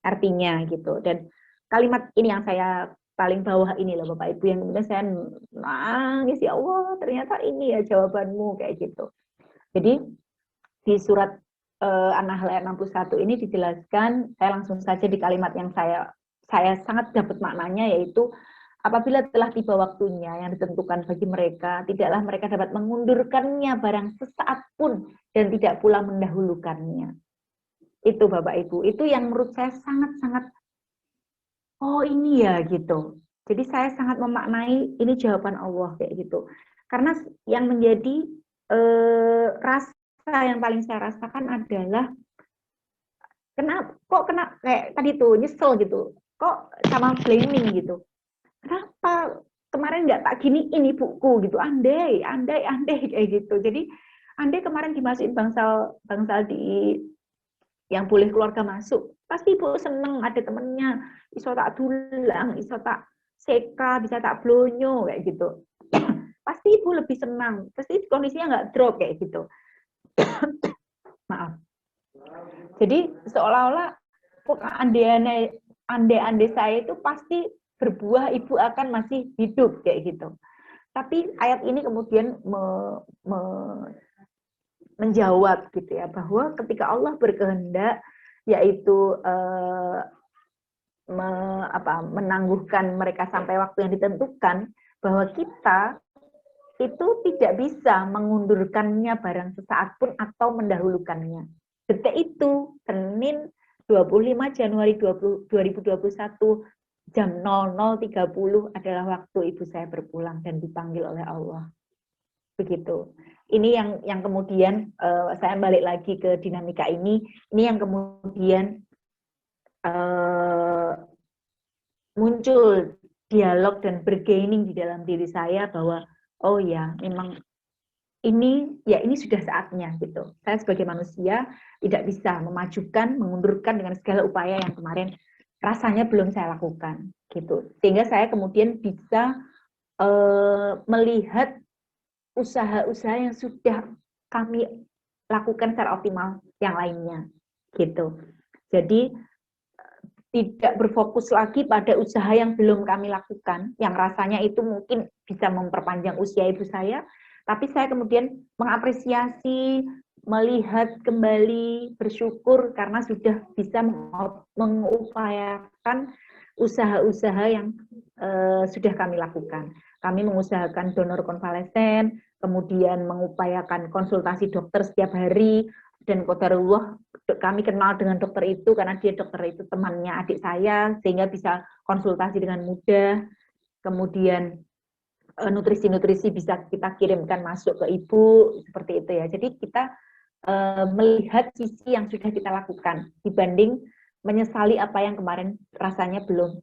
[SPEAKER 2] artinya gitu, dan kalimat ini yang saya paling bawah ini loh Bapak Ibu, yang kemudian saya nangis, ya Allah ternyata ini ya jawabanmu kayak gitu. Jadi di surat An-Nahl ayat 61 ini dijelaskan, saya langsung saja di kalimat yang saya sangat dapat maknanya, yaitu apabila telah tiba waktunya yang ditentukan bagi mereka, tidaklah mereka dapat mengundurkannya barang sesaat pun dan tidak pula mendahulukannya. Itu Bapak Ibu, itu yang menurut saya sangat-sangat oh ini ya gitu. Jadi saya sangat memaknai ini jawaban Allah kayak gitu. Karena yang menjadi rasa yang paling saya rasakan adalah kena kayak tadi tuh nyesel gitu. Kok sama blaming gitu. Kenapa kemarin nggak tak giniin ibuku gitu, andai kayak gitu. Jadi andai kemarin dimasukin bangsal di yang boleh keluarga masuk, pasti ibu seneng ada temennya, iso tak dulang, iso tak seka, bisa tak blonyo kayak gitu. Pasti ibu lebih senang, pasti kondisinya nggak drop kayak gitu. Maaf. Jadi seolah-olah andai saya itu pasti berbuah ibu akan masih hidup kayak gitu. Tapi ayat ini kemudian menjawab gitu ya, bahwa ketika Allah berkehendak yaitu menangguhkan mereka sampai waktu yang ditentukan, bahwa kita itu tidak bisa mengundurkannya barang sesaat pun atau mendahulukannya. Detik itu, Senin 25 Januari 2021, jam 00.30 adalah waktu ibu saya berpulang dan dipanggil oleh Allah. Begitu. Ini yang kemudian saya balik lagi ke dinamika ini yang kemudian muncul dialog dan bergaining di dalam diri saya bahwa oh ya, memang ini sudah saatnya gitu. Saya sebagai manusia tidak bisa memajukan, mengundurkan dengan segala upaya yang kemarin rasanya belum saya lakukan gitu. Sehingga saya kemudian bisa melihat usaha-usaha yang sudah kami lakukan secara optimal yang lainnya gitu. Jadi tidak berfokus lagi pada usaha yang belum kami lakukan, yang rasanya itu mungkin bisa memperpanjang usia ibu saya, tapi saya kemudian mengapresiasi, melihat kembali, bersyukur karena sudah bisa mengupayakan usaha-usaha yang sudah kami lakukan. Kami mengusahakan donor konvalesen, kemudian mengupayakan konsultasi dokter setiap hari, dan qadarullah kami kenal dengan dokter itu karena dokter itu temannya adik saya, sehingga bisa konsultasi dengan mudah. Kemudian nutrisi-nutrisi bisa kita kirimkan masuk ke ibu, seperti itu ya. Jadi kita melihat sisi yang sudah kita lakukan dibanding menyesali apa yang kemarin rasanya belum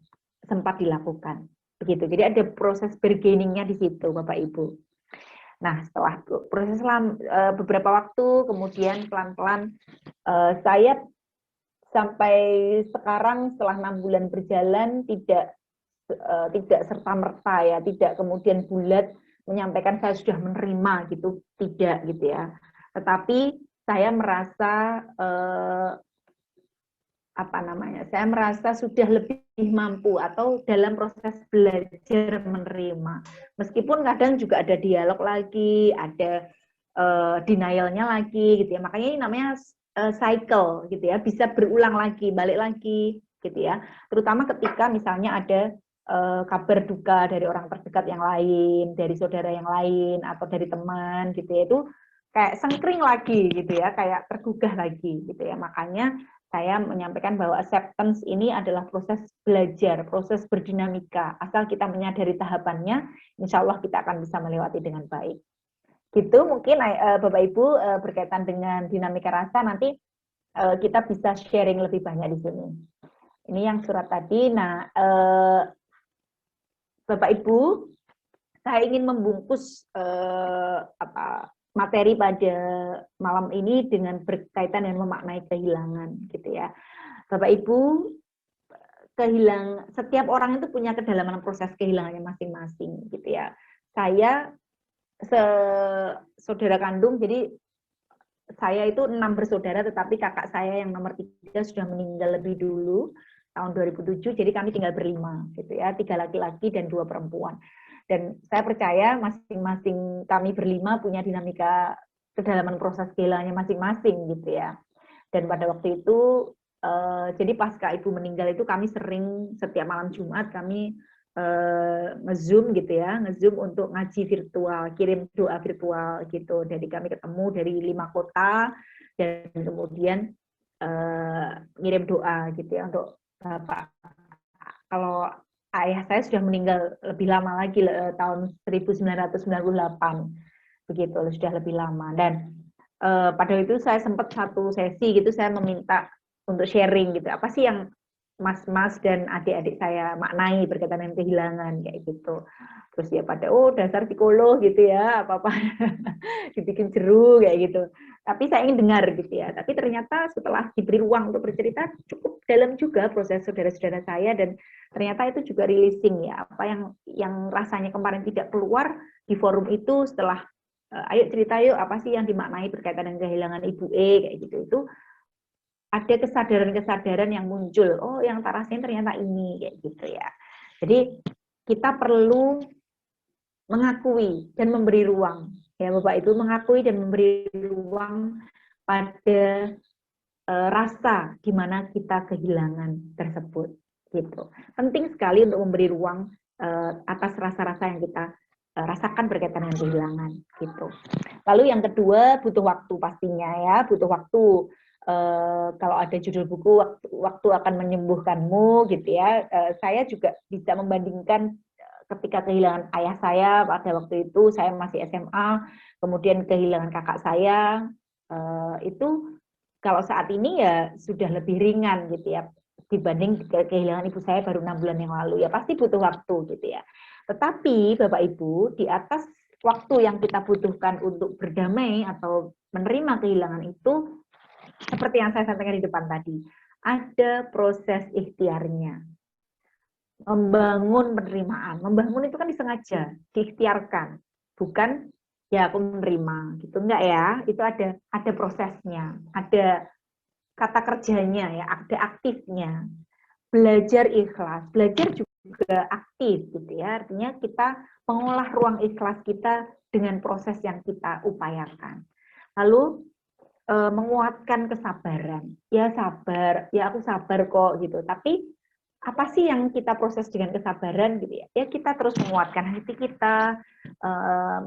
[SPEAKER 2] sempat dilakukan. Begitu. Jadi ada proses bergainingnya di situ, Bapak Ibu. Nah, setelah proses beberapa waktu, kemudian pelan-pelan saya sampai sekarang setelah 6 bulan berjalan tidak serta-merta ya, tidak kemudian bulat menyampaikan saya sudah menerima gitu, tidak gitu ya. Tetapi saya merasa saya merasa sudah lebih mampu atau dalam proses belajar menerima. Meskipun kadang juga ada dialog lagi, ada denialnya lagi gitu ya. Makanya ini namanya cycle gitu ya, bisa berulang lagi, balik lagi gitu ya. Terutama ketika misalnya ada kabar duka dari orang terdekat yang lain, dari saudara yang lain atau dari teman gitu ya, itu kayak sengkring lagi gitu ya, kayak tergugah lagi gitu ya. Makanya saya menyampaikan bahwa acceptance ini adalah proses belajar, proses berdinamika. Asal kita menyadari tahapannya, insya Allah kita akan bisa melewati dengan baik. Gitu mungkin Bapak Ibu berkaitan dengan dinamika rasa, nanti kita bisa sharing lebih banyak di sini. Ini yang surat tadi. Nah, Bapak Ibu, saya ingin membungkus materi pada malam ini dengan berkaitan dengan memaknai kehilangan gitu ya. Bapak Ibu, setiap orang itu punya kedalaman proses kehilangannya masing-masing gitu ya. Saya saudara kandung, jadi saya itu 6 bersaudara, tetapi kakak saya yang nomor 3 sudah meninggal lebih dulu tahun 2007, jadi kami tinggal berlima gitu ya, 3 laki-laki dan 2 perempuan. Dan saya percaya masing-masing kami berlima punya dinamika kedalaman proses kehilangannya masing-masing gitu ya. Dan pada waktu itu, jadi pasca ibu meninggal itu kami sering setiap malam Jumat kami nge-zoom gitu ya, nge-zoom untuk ngaji virtual, kirim doa virtual gitu. Jadi kami ketemu dari 5 kota dan kemudian ngirim doa gitu ya untuk Bapak. Kalau ayah saya sudah meninggal lebih lama lagi, tahun 1998, begitu, sudah lebih lama. Dan pada itu saya sempat satu sesi gitu, saya meminta untuk sharing gitu, apa sih yang mas-mas dan adik-adik saya maknai berkaitan dengan kehilangan kayak gitu. Terus ya pada dasar psikolog gitu ya, apa-apa dibikin jeru kayak gitu. Tapi saya ingin dengar gitu ya. Tapi ternyata setelah diberi ruang untuk bercerita cukup dalam juga proses saudara-saudara saya, dan ternyata itu juga releasing ya, apa yang rasanya kemarin tidak keluar di forum itu setelah ayo cerita yuk apa sih yang dimaknai berkaitan dengan kehilangan Ibu E kayak gitu. Itu ada kesadaran-kesadaran yang muncul, oh yang tak rasain ternyata ini, kayak gitu ya. Jadi kita perlu mengakui dan memberi ruang, ya Bapak Ibu, mengakui dan memberi ruang pada rasa di mana kita kehilangan tersebut, gitu. Penting sekali untuk memberi ruang atas rasa-rasa yang kita rasakan berkaitan dengan kehilangan, gitu. Lalu yang kedua, butuh waktu pastinya ya, butuh waktu. Kalau ada judul buku waktu akan menyembuhkanmu gitu ya, saya juga bisa membandingkan ketika kehilangan ayah saya pada waktu itu saya masih SMA, kemudian kehilangan kakak saya, itu kalau saat ini ya sudah lebih ringan gitu ya dibanding kehilangan ibu saya baru 6 bulan yang lalu, ya pasti butuh waktu gitu ya. Tetapi Bapak Ibu, di atas waktu yang kita butuhkan untuk berdamai atau menerima kehilangan itu, seperti yang saya sampaikan di depan tadi, ada proses ikhtiarnya. Membangun penerimaan. Membangun itu kan disengaja, diikhtiarkan. Bukan, ya aku menerima. Gitu. Enggak ya, itu ada prosesnya. Ada kata kerjanya, ya, ada aktifnya. Belajar ikhlas. Belajar juga aktif, gitu ya. Artinya kita mengolah ruang ikhlas kita dengan proses yang kita upayakan. Lalu menguatkan kesabaran. Ya sabar, ya aku sabar kok gitu. Tapi apa sih yang kita proses dengan kesabaran gitu ya? Ya kita terus menguatkan hati kita,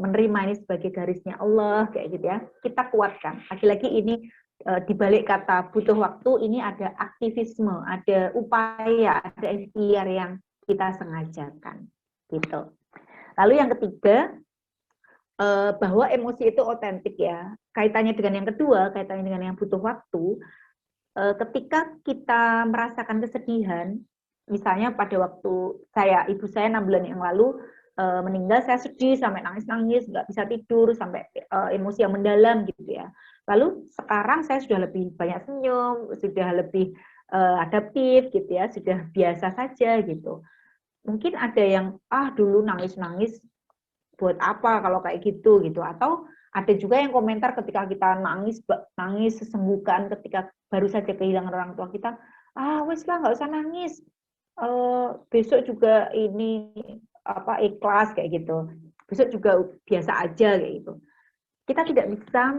[SPEAKER 2] menerima ini sebagai garisnya Allah kayak gitu ya. Kita kuatkan. Lagi-lagi ini di balik kata butuh waktu ini ada aktivisme, ada upaya, ada ikhtiar yang kita sengajakan gitu. Lalu yang ketiga, bahwa emosi itu otentik ya. Kaitannya dengan yang kedua, kaitannya dengan yang butuh waktu, ketika kita merasakan kesedihan, misalnya pada waktu ibu saya 6 bulan yang lalu meninggal, saya sedih sampai nangis-nangis, nggak bisa tidur, sampai emosi yang mendalam gitu ya. Lalu sekarang saya sudah lebih banyak senyum, sudah lebih adaptif gitu ya, sudah biasa saja gitu. Mungkin ada yang dulu nangis-nangis buat apa kalau kayak gitu, atau ada juga yang komentar ketika kita nangis sesenggukan ketika baru saja kehilangan orang tua kita, wes lah nggak usah nangis, besok juga ini ikhlas kayak gitu, besok juga biasa aja kayak gitu. Kita tidak bisa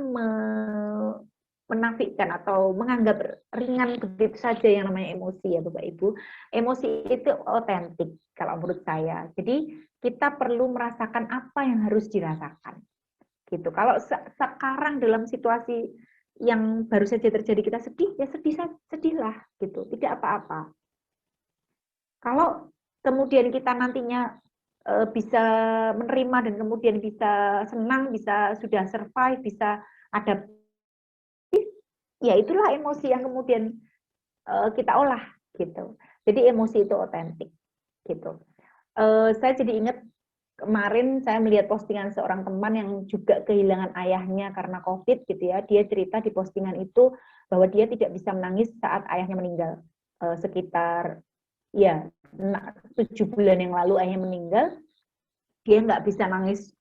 [SPEAKER 2] menafikan atau menganggap ringan begitu saja yang namanya emosi ya Bapak Ibu. Emosi itu otentik kalau menurut saya. Jadi kita perlu merasakan apa yang harus dirasakan. Gitu. Kalau sekarang dalam situasi yang baru saja terjadi kita sedih, ya sedihlah gitu. Tidak apa-apa. Kalau kemudian kita nantinya bisa menerima dan kemudian bisa senang, bisa sudah survive, bisa ada, ya itulah emosi yang kemudian kita olah gitu. Jadi emosi itu otentik gitu. Saya jadi ingat kemarin saya melihat postingan seorang teman yang juga kehilangan ayahnya karena COVID gitu ya. Dia cerita di postingan itu bahwa dia tidak bisa menangis saat ayahnya meninggal. Sekitar 7 bulan yang lalu ayahnya meninggal, dia nggak bisa nangis,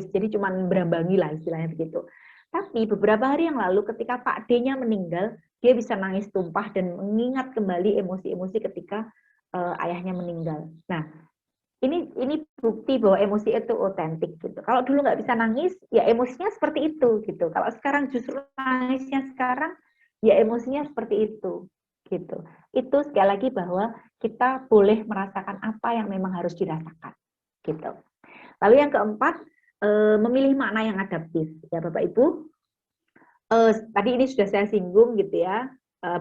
[SPEAKER 2] jadi cuma berambangi lah istilahnya begitu. Tapi beberapa hari yang lalu ketika Pak D-nya meninggal, dia bisa nangis tumpah dan mengingat kembali emosi-emosi ketika ayahnya meninggal. Nah, ini bukti bahwa emosi itu otentik gitu. Kalau dulu nggak bisa nangis, ya emosinya seperti itu gitu. Kalau sekarang justru nangisnya sekarang, ya emosinya seperti itu gitu. Itu sekali lagi bahwa kita boleh merasakan apa yang memang harus dirasakan gitu. Lalu yang keempat, memilih makna yang adaptif ya Bapak Ibu. Tadi ini sudah saya singgung gitu ya,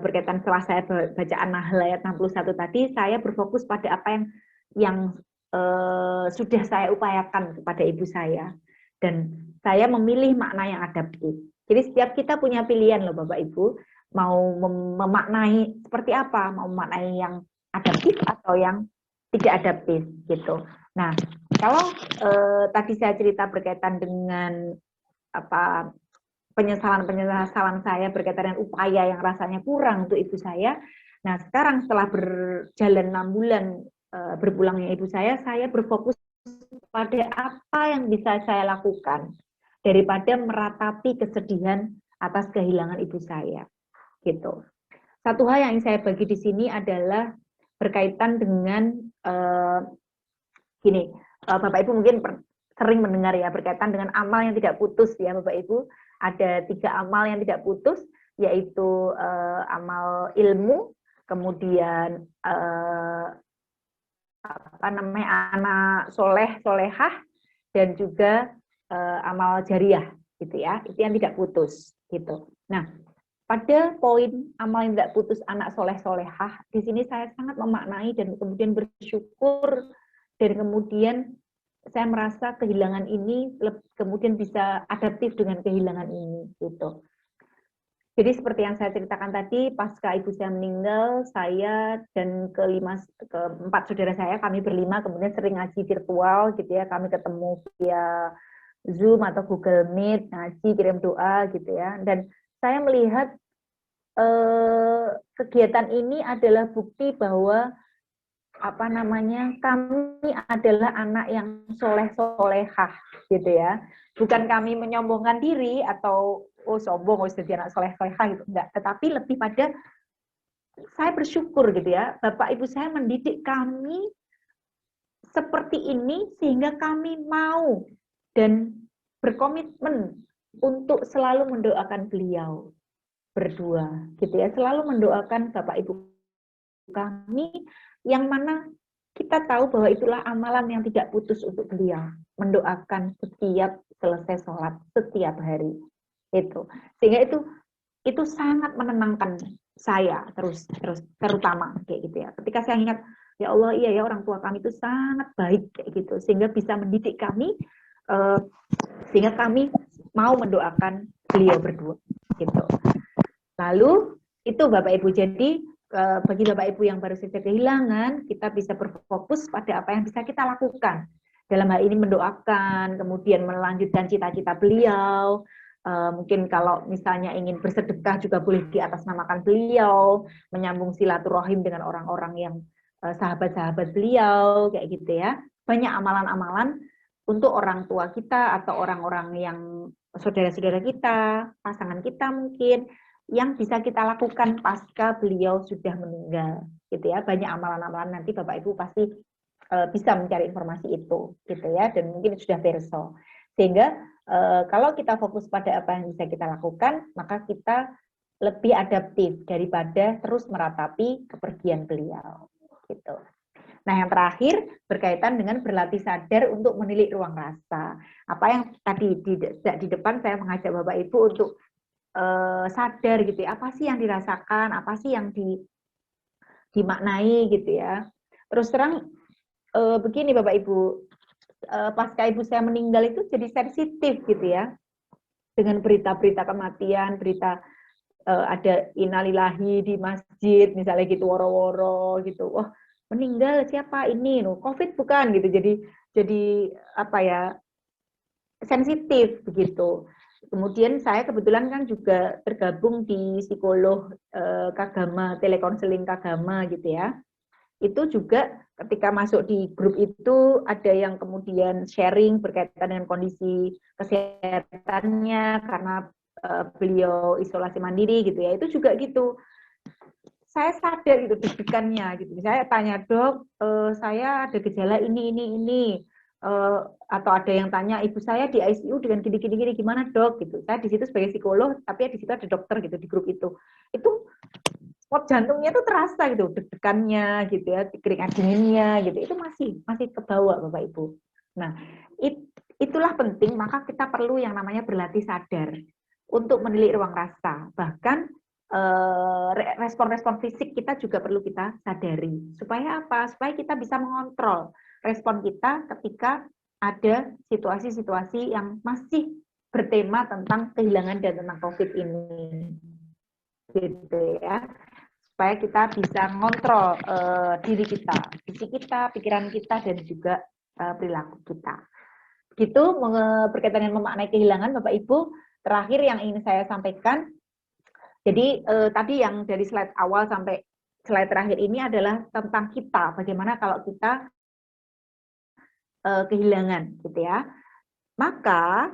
[SPEAKER 2] berkaitan setelah saya bacaan Nahl ayat 61 tadi, saya berfokus pada apa yang sudah saya upayakan kepada ibu saya, dan saya memilih makna yang adaptif. Jadi setiap kita punya pilihan loh Bapak Ibu, memaknai seperti apa, mau memaknai yang adaptif atau yang tidak adaptif gitu. Nah, kalau tadi saya cerita berkaitan dengan apa penyesalan saya berkaitan dengan upaya yang rasanya kurang untuk ibu saya. Nah, sekarang setelah berjalan 6 bulan berpulangnya ibu saya berfokus pada apa yang bisa saya lakukan daripada meratapi kesedihan atas kehilangan ibu saya. Gitu. Satu hal yang ingin saya bagi di sini adalah berkaitan dengan gini, Bapak Ibu mungkin sering mendengar ya berkaitan dengan amal yang tidak putus ya Bapak Ibu. Ada 3 amal yang tidak putus, yaitu amal ilmu, kemudian anak soleh solehah, dan juga amal jariah gitu ya. Itu yang tidak putus gitu. Nah, pada poin amal yang tidak putus anak soleh solehah, di sini saya sangat memaknai dan kemudian bersyukur, dan kemudian saya merasa kehilangan ini kemudian bisa adaptif dengan kehilangan ini gitu. Jadi seperti yang saya ceritakan tadi, pasca ibu saya meninggal, saya dan keempat saudara saya, kami berlima kemudian sering ngaji virtual gitu ya, kami ketemu via Zoom atau Google Meet, ngaji, kirim doa gitu ya. Dan saya melihat kegiatan ini adalah bukti bahwa kami adalah anak yang soleh-solehah gitu ya. Bukan kami menyombongkan diri atau sombong jadi anak soleh-solehah gitu, enggak. Tetapi lebih pada saya bersyukur gitu ya, Bapak Ibu saya mendidik kami seperti ini sehingga kami mau dan berkomitmen untuk selalu mendoakan beliau berdua gitu ya, selalu mendoakan Bapak Ibu kami, yang mana kita tahu bahwa itulah amalan yang tidak putus untuk beliau, mendoakan setiap selesai sholat setiap hari itu, sehingga itu sangat menenangkan saya terutama kayak gitu ya, ketika saya ingat ya Allah, iya ya, orang tua kami itu sangat baik kayak gitu, sehingga bisa mendidik kami sehingga kami mau mendoakan beliau berdua gitu. Lalu itu Bapak Ibu, jadi bagi Bapak Ibu yang baru saja kehilangan, kita bisa berfokus pada apa yang bisa kita lakukan. Dalam hal ini mendoakan, kemudian melanjutkan cita-cita beliau, mungkin kalau misalnya ingin bersedekah juga boleh diatasnamakan beliau, menyambung silaturahim dengan orang-orang yang sahabat-sahabat beliau, kayak gitu ya. Banyak amalan-amalan untuk orang tua kita atau orang-orang yang saudara-saudara kita, pasangan kita mungkin, yang bisa kita lakukan pasca beliau sudah meninggal, gitu ya. Banyak amalan-amalan, nanti Bapak Ibu pasti bisa mencari informasi itu, gitu ya. Dan mungkin sudah verso. Sehingga kalau kita fokus pada apa yang bisa kita lakukan, maka kita lebih adaptif daripada terus meratapi kepergian beliau, gitu. Nah, yang terakhir berkaitan dengan berlatih sadar untuk menilik ruang rasa. Apa yang tadi di depan saya mengajak Bapak Ibu untuk sadar gitu ya, apa sih yang dirasakan, apa sih yang dimaknai gitu ya. Terus terang begini Bapak Ibu, pasca ibu saya meninggal itu jadi sensitif gitu ya, dengan berita-berita kematian, berita ada innalillahi di masjid misalnya gitu, woro-woro gitu, wah meninggal siapa ini, COVID bukan gitu, jadi apa ya, sensitif begitu. Kemudian saya kebetulan kan juga tergabung di psikolog Kagama, telekonseling Kagama gitu ya. Itu juga ketika masuk di grup itu ada yang kemudian sharing berkaitan dengan kondisi kesehatannya karena beliau isolasi mandiri gitu ya. Itu juga gitu. Saya sadar itu deg-degannya gitu. Saya tanya, "Dok, saya ada gejala ini. Atau ada yang tanya, ibu saya di ICU dengan gini gimana dok gitu. Saya di situ sebagai psikolog, tapi di situ ada dokter gitu di grup itu spot jantungnya tuh terasa gitu, deg-degannya gitu ya, keringat dinginnya gitu, itu masih kebawa Bapak Ibu. Nah, itulah penting, maka kita perlu yang namanya berlatih sadar untuk menilik ruang rasa. Bahkan respon-respon fisik kita juga perlu kita sadari. Supaya apa? Supaya kita bisa mengontrol respon kita ketika ada situasi-situasi yang masih bertema tentang kehilangan dan tentang COVID ini. gitu ya, supaya kita bisa ngontrol diri kita, fisik kita, pikiran kita, dan juga perilaku kita. Gitu, berkaitan dengan memaknai kehilangan, Bapak Ibu, terakhir yang ingin saya sampaikan, jadi tadi yang dari slide awal sampai slide terakhir ini adalah tentang kita, bagaimana kalau kita kehilangan, gitu ya. Maka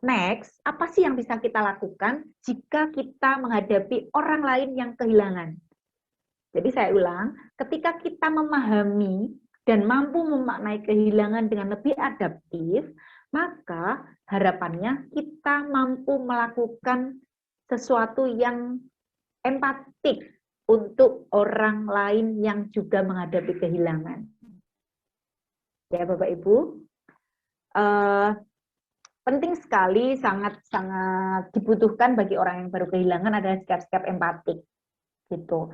[SPEAKER 2] next, apa sih yang bisa kita lakukan jika kita menghadapi orang lain yang kehilangan? Jadi saya ulang, ketika kita memahami dan mampu memaknai kehilangan dengan lebih adaptif, maka harapannya kita mampu melakukan sesuatu yang empatik untuk orang lain yang juga menghadapi kehilangan. Ya Bapak Ibu, penting sekali, sangat dibutuhkan bagi orang yang baru kehilangan adalah sikap-sikap empatik, gitu.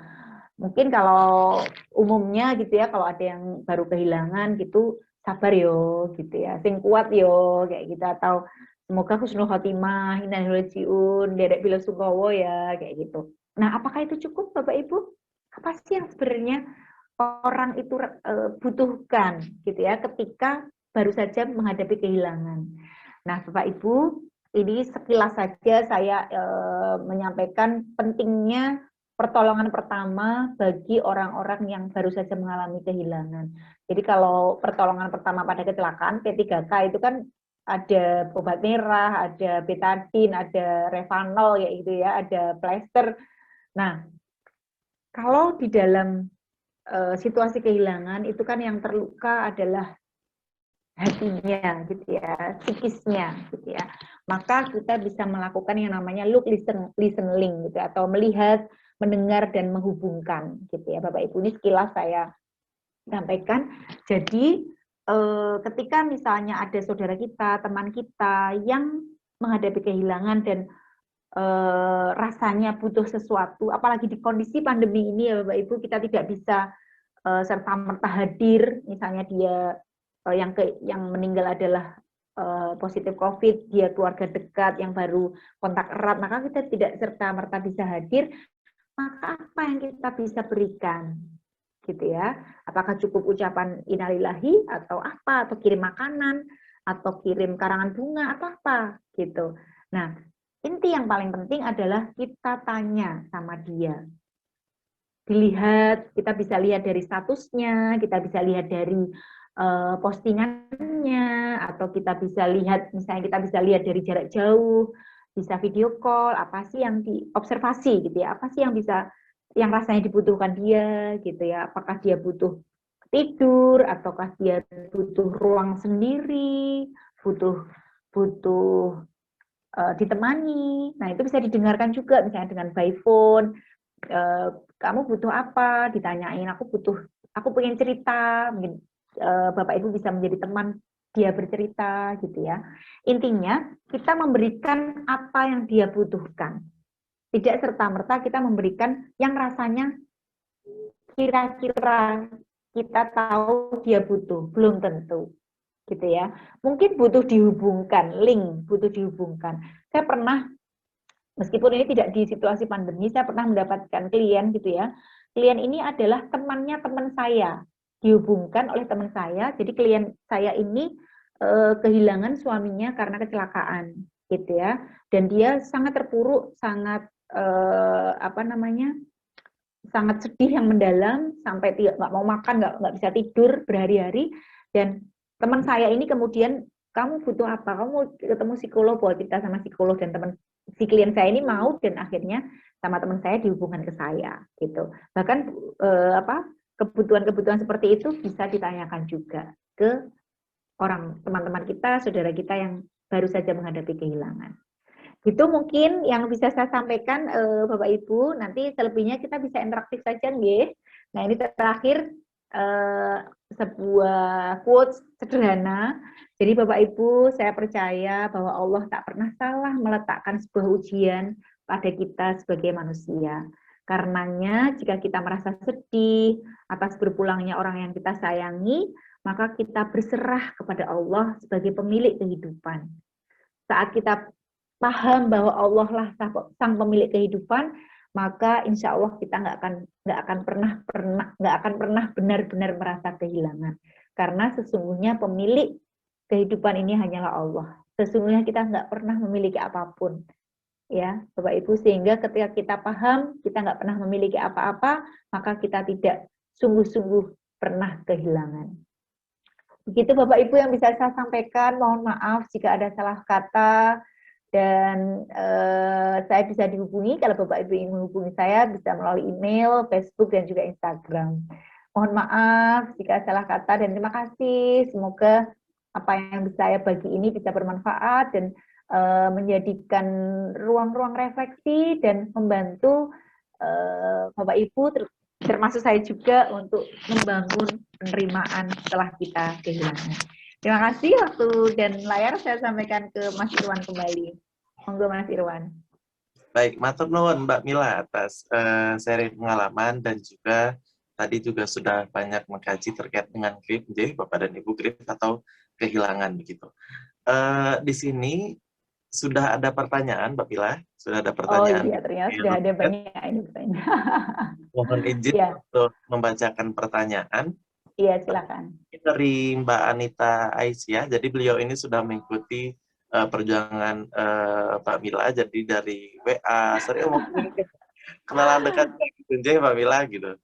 [SPEAKER 2] Mungkin kalau umumnya gitu ya, kalau ada yang baru kehilangan gitu, sabar yo, gitu ya, sing kuat yo, kayak gitu, atau semoga husnul khotimah, inna lillahi derek bila sungkowo ya, kayak gitu. Nah, apakah itu cukup Bapak Ibu? Apa sih yang sebenarnya orang itu butuhkan, gitu ya, ketika baru saja menghadapi kehilangan? Nah, Bapak Ibu, ini sekilas saja saya menyampaikan pentingnya pertolongan pertama bagi orang-orang yang baru saja mengalami kehilangan. Jadi kalau pertolongan pertama pada kecelakaan P3K itu kan ada obat merah, ada betadine, ada Revanol ya gitu ya, ada plester. Nah, kalau di dalam situasi kehilangan itu kan yang terluka adalah hatinya gitu ya, psikisnya gitu ya. Maka kita bisa melakukan yang namanya look, listening gitu, atau melihat, mendengar, dan menghubungkan gitu ya Bapak Ibu. Ini sekilas saya sampaikan. Jadi ketika misalnya ada saudara kita, teman kita yang menghadapi kehilangan dan rasanya butuh sesuatu, apalagi di kondisi pandemi ini ya Bapak Ibu, kita tidak bisa serta-merta hadir, misalnya dia yang meninggal adalah positif COVID, dia keluarga dekat yang baru kontak erat, maka kita tidak serta-merta bisa hadir. Maka apa yang kita bisa berikan, gitu ya? Apakah cukup ucapan innalillahi atau apa, atau kirim makanan, atau kirim karangan bunga atau apa, gitu. Nah, inti yang paling penting adalah kita tanya sama dia. Dilihat, kita bisa lihat dari statusnya, kita bisa lihat dari postingannya, atau kita bisa lihat, misalnya kita bisa lihat dari jarak jauh, bisa video call, apa sih yang diobservasi gitu ya, apa sih yang bisa, yang rasanya dibutuhkan dia gitu ya, apakah dia butuh tidur, ataukah dia butuh ruang sendiri, butuh ditemani. Nah itu bisa didengarkan juga, misalnya dengan by phone, kamu butuh apa, ditanyain, aku pengen cerita, mungkin Bapak Ibu bisa menjadi teman dia bercerita gitu ya. Intinya kita memberikan apa yang dia butuhkan. Tidak serta-merta kita memberikan yang rasanya kira-kira kita tahu dia butuh, belum tentu. Gitu ya. Mungkin butuh dihubungkan, link, butuh dihubungkan. Saya pernah, meskipun ini tidak di situasi pandemi, saya pernah mendapatkan klien gitu ya. Klien ini adalah temannya teman saya, dihubungkan oleh teman saya. Jadi klien saya ini kehilangan suaminya karena kecelakaan, gitu ya. Dan dia sangat terpuruk, sangat sangat sedih yang mendalam, sampai nggak mau makan, nggak bisa tidur berhari-hari. Dan teman saya ini kemudian, kamu butuh apa? Kamu ketemu psikolog, boleh cerita sama psikolog, dan teman si klien saya ini mau, dan akhirnya sama teman saya dihubungkan ke saya, gitu. Bahkan kebutuhan-kebutuhan seperti itu bisa ditanyakan juga ke teman-teman kita, saudara kita yang baru saja menghadapi kehilangan. Itu mungkin yang bisa saya sampaikan Bapak Ibu. Nanti selebihnya kita bisa interaktif saja nggih. Nah, ini terakhir sebuah quotes sederhana. Jadi Bapak Ibu, saya percaya bahwa Allah tak pernah salah meletakkan sebuah ujian pada kita sebagai manusia. Karenanya jika kita merasa sedih atas berpulangnya orang yang kita sayangi, maka kita berserah kepada Allah sebagai pemilik kehidupan. Saat kita paham bahwa Allah lah sang pemilik kehidupan, maka insya Allah kita nggak akan pernah benar-benar merasa kehilangan. Karena sesungguhnya pemilik kehidupan ini hanyalah Allah. Sesungguhnya kita nggak pernah memiliki apapun, ya Bapak Ibu. Sehingga ketika kita paham kita nggak pernah memiliki apa-apa, maka kita tidak sungguh-sungguh pernah kehilangan. Begitu Bapak Ibu yang bisa saya sampaikan. Mohon maaf jika ada salah kata. Dan saya bisa dihubungi, kalau Bapak Ibu ingin menghubungi saya, bisa melalui email, Facebook, dan juga Instagram. Mohon maaf jika salah kata, dan terima kasih. Semoga apa yang bisa saya bagi ini bisa bermanfaat, dan menjadikan ruang-ruang refleksi, dan membantu Bapak Ibu, termasuk saya juga, untuk membangun penerimaan setelah kita kehilangan. Terima kasih. Waktu dan layar saya sampaikan ke Mas Irwan kembali. Monggo Mas Irwan.
[SPEAKER 1] Baik, matur nuwun Mbak Mila atas sharing pengalaman, dan juga tadi juga sudah banyak mengkaji terkait dengan grief, Bapak dan Ibu, grief atau kehilangan begitu. Di sini sudah ada pertanyaan Mbak Mila, sudah ada pertanyaan.
[SPEAKER 2] Oh iya, ternyata sudah ada banyak ini pertanyaan.
[SPEAKER 1] Mohon izin untuk membacakan pertanyaan.
[SPEAKER 2] Iya, silakan.
[SPEAKER 1] Dari Mbak Anita Aisyah, jadi beliau ini sudah mengikuti perjuangan Mbak Mila, jadi dari WA, sering mungkin kenalan dekat gitu, Mbak Mila gitu.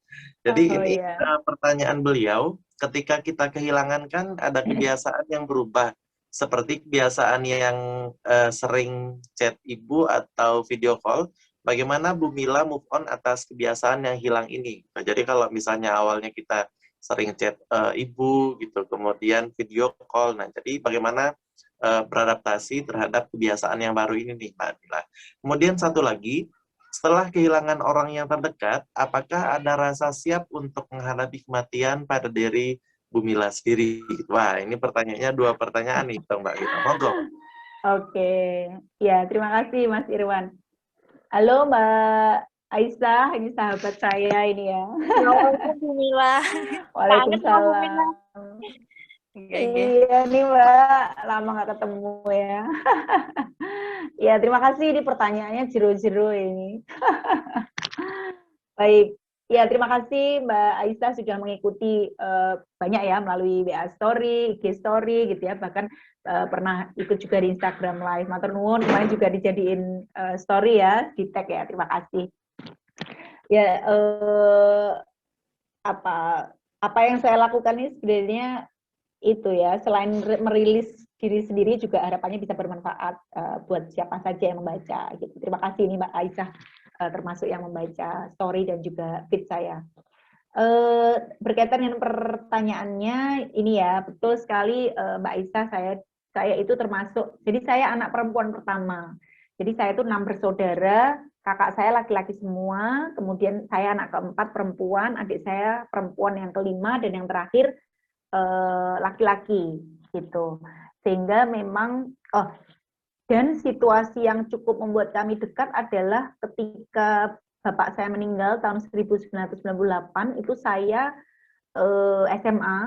[SPEAKER 1] Jadi ini pertanyaan beliau, ketika kita kehilangan kan ada kebiasaan yang berubah, seperti kebiasaan yang sering chat ibu atau video call. Bagaimana Bu Mila move on atas kebiasaan yang hilang ini? Nah, jadi kalau misalnya awalnya kita sering chat ibu gitu, kemudian video call. Nah, jadi bagaimana beradaptasi terhadap kebiasaan yang baru ini nih, Mbak Mila. Kemudian satu lagi, setelah kehilangan orang yang terdekat, apakah ada rasa siap untuk menghadapi kematian pada diri Bu Mila sendiri? Wah, ini pertanyaannya 2 pertanyaan nih, Mbak Mila. Monggo.
[SPEAKER 2] Oke, ya terima kasih Mas Irwan. Halo Mbak Aisyah, ini sahabat saya ini ya.
[SPEAKER 4] Assalamualaikum Bu Mila.
[SPEAKER 2] Waalaikumsalam. Iya nih Mbak, lama nggak ketemu ya. Ya terima kasih, ini pertanyaannya jero-jero ini. Baik, ya terima kasih Mbak Aisyah sudah mengikuti banyak ya melalui WA Story, IG Story gitu ya, bahkan pernah ikut juga di Instagram Live. Matur nuwun, kemarin juga dijadiin story ya, di tag ya, terima kasih. Ya apa yang saya lakukan ini sebenarnya itu ya, selain merilis diri sendiri juga harapannya bisa bermanfaat buat siapa saja yang membaca gitu. Terima kasih ini Mbak Aisyah termasuk yang membaca story dan juga feed saya. Berkaitan dengan pertanyaannya ini ya, betul sekali Mbak Aisyah, saya itu termasuk, jadi saya anak perempuan pertama. Jadi saya itu 6 bersaudara, kakak saya laki-laki semua, kemudian saya anak keempat perempuan, adik saya perempuan yang kelima, dan yang terakhir laki-laki gitu. Sehingga memang dan situasi yang cukup membuat kami dekat adalah ketika bapak saya meninggal tahun 1998, itu saya SMA,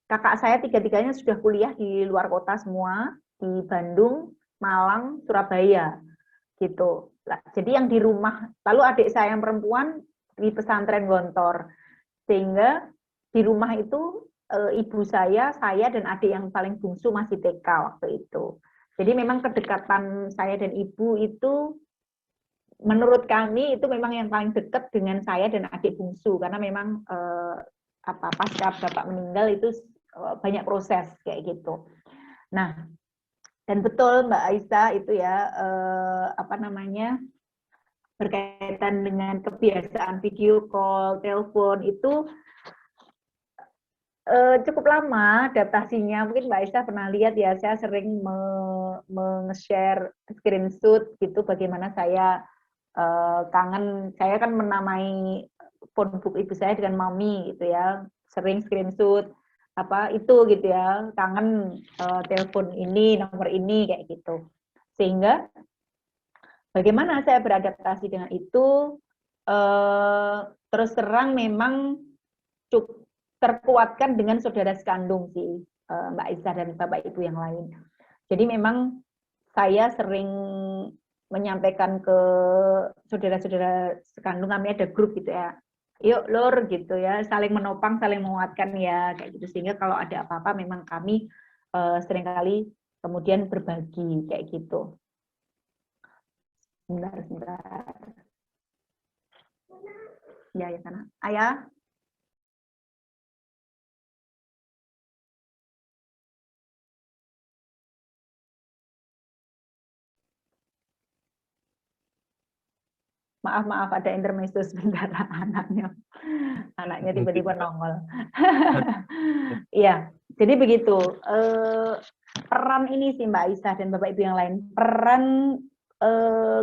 [SPEAKER 2] kakak saya tiga-tiganya sudah kuliah di luar kota semua, di Bandung, Malang, Surabaya gitu. Jadi yang di rumah, lalu adik saya yang perempuan di pesantren Gontor, sehingga di rumah itu ibu saya dan adik yang paling bungsu masih TK waktu itu. Jadi memang kedekatan saya dan ibu itu menurut kami itu memang yang paling dekat dengan saya dan adik bungsu, karena memang pasca bapak meninggal itu banyak proses kayak gitu. Nah, dan betul Mbak Aisyah itu ya berkaitan dengan kebiasaan video call, telepon itu cukup lama adaptasinya. Mungkin Mbak Aisyah pernah lihat ya, saya sering nge-share screenshot gitu bagaimana saya kangen. Saya kan menamai phone book ibu saya dengan mami gitu ya, sering screenshot itu gitu ya, kangen telepon ini, nomor ini kayak gitu. Sehingga bagaimana saya beradaptasi dengan itu, terus terang memang cukup terkuatkan dengan saudara sekandung sih, Mbak Aisyah dan Bapak Ibu yang lain. Jadi memang saya sering menyampaikan ke saudara-saudara sekandung, kami ada grup gitu ya. Yuk lur gitu ya, saling menopang, saling menguatkan ya kayak gitu, sehingga kalau ada apa-apa memang kami seringkali kemudian berbagi kayak gitu. Sebentar. Ya sana. Ayah. Maaf, ada intermezzo sebentar, anaknya tiba-tiba nongol. Iya, jadi begitu. Peran ini sih Mbak Aisyah dan Bapak Ibu yang lain, peran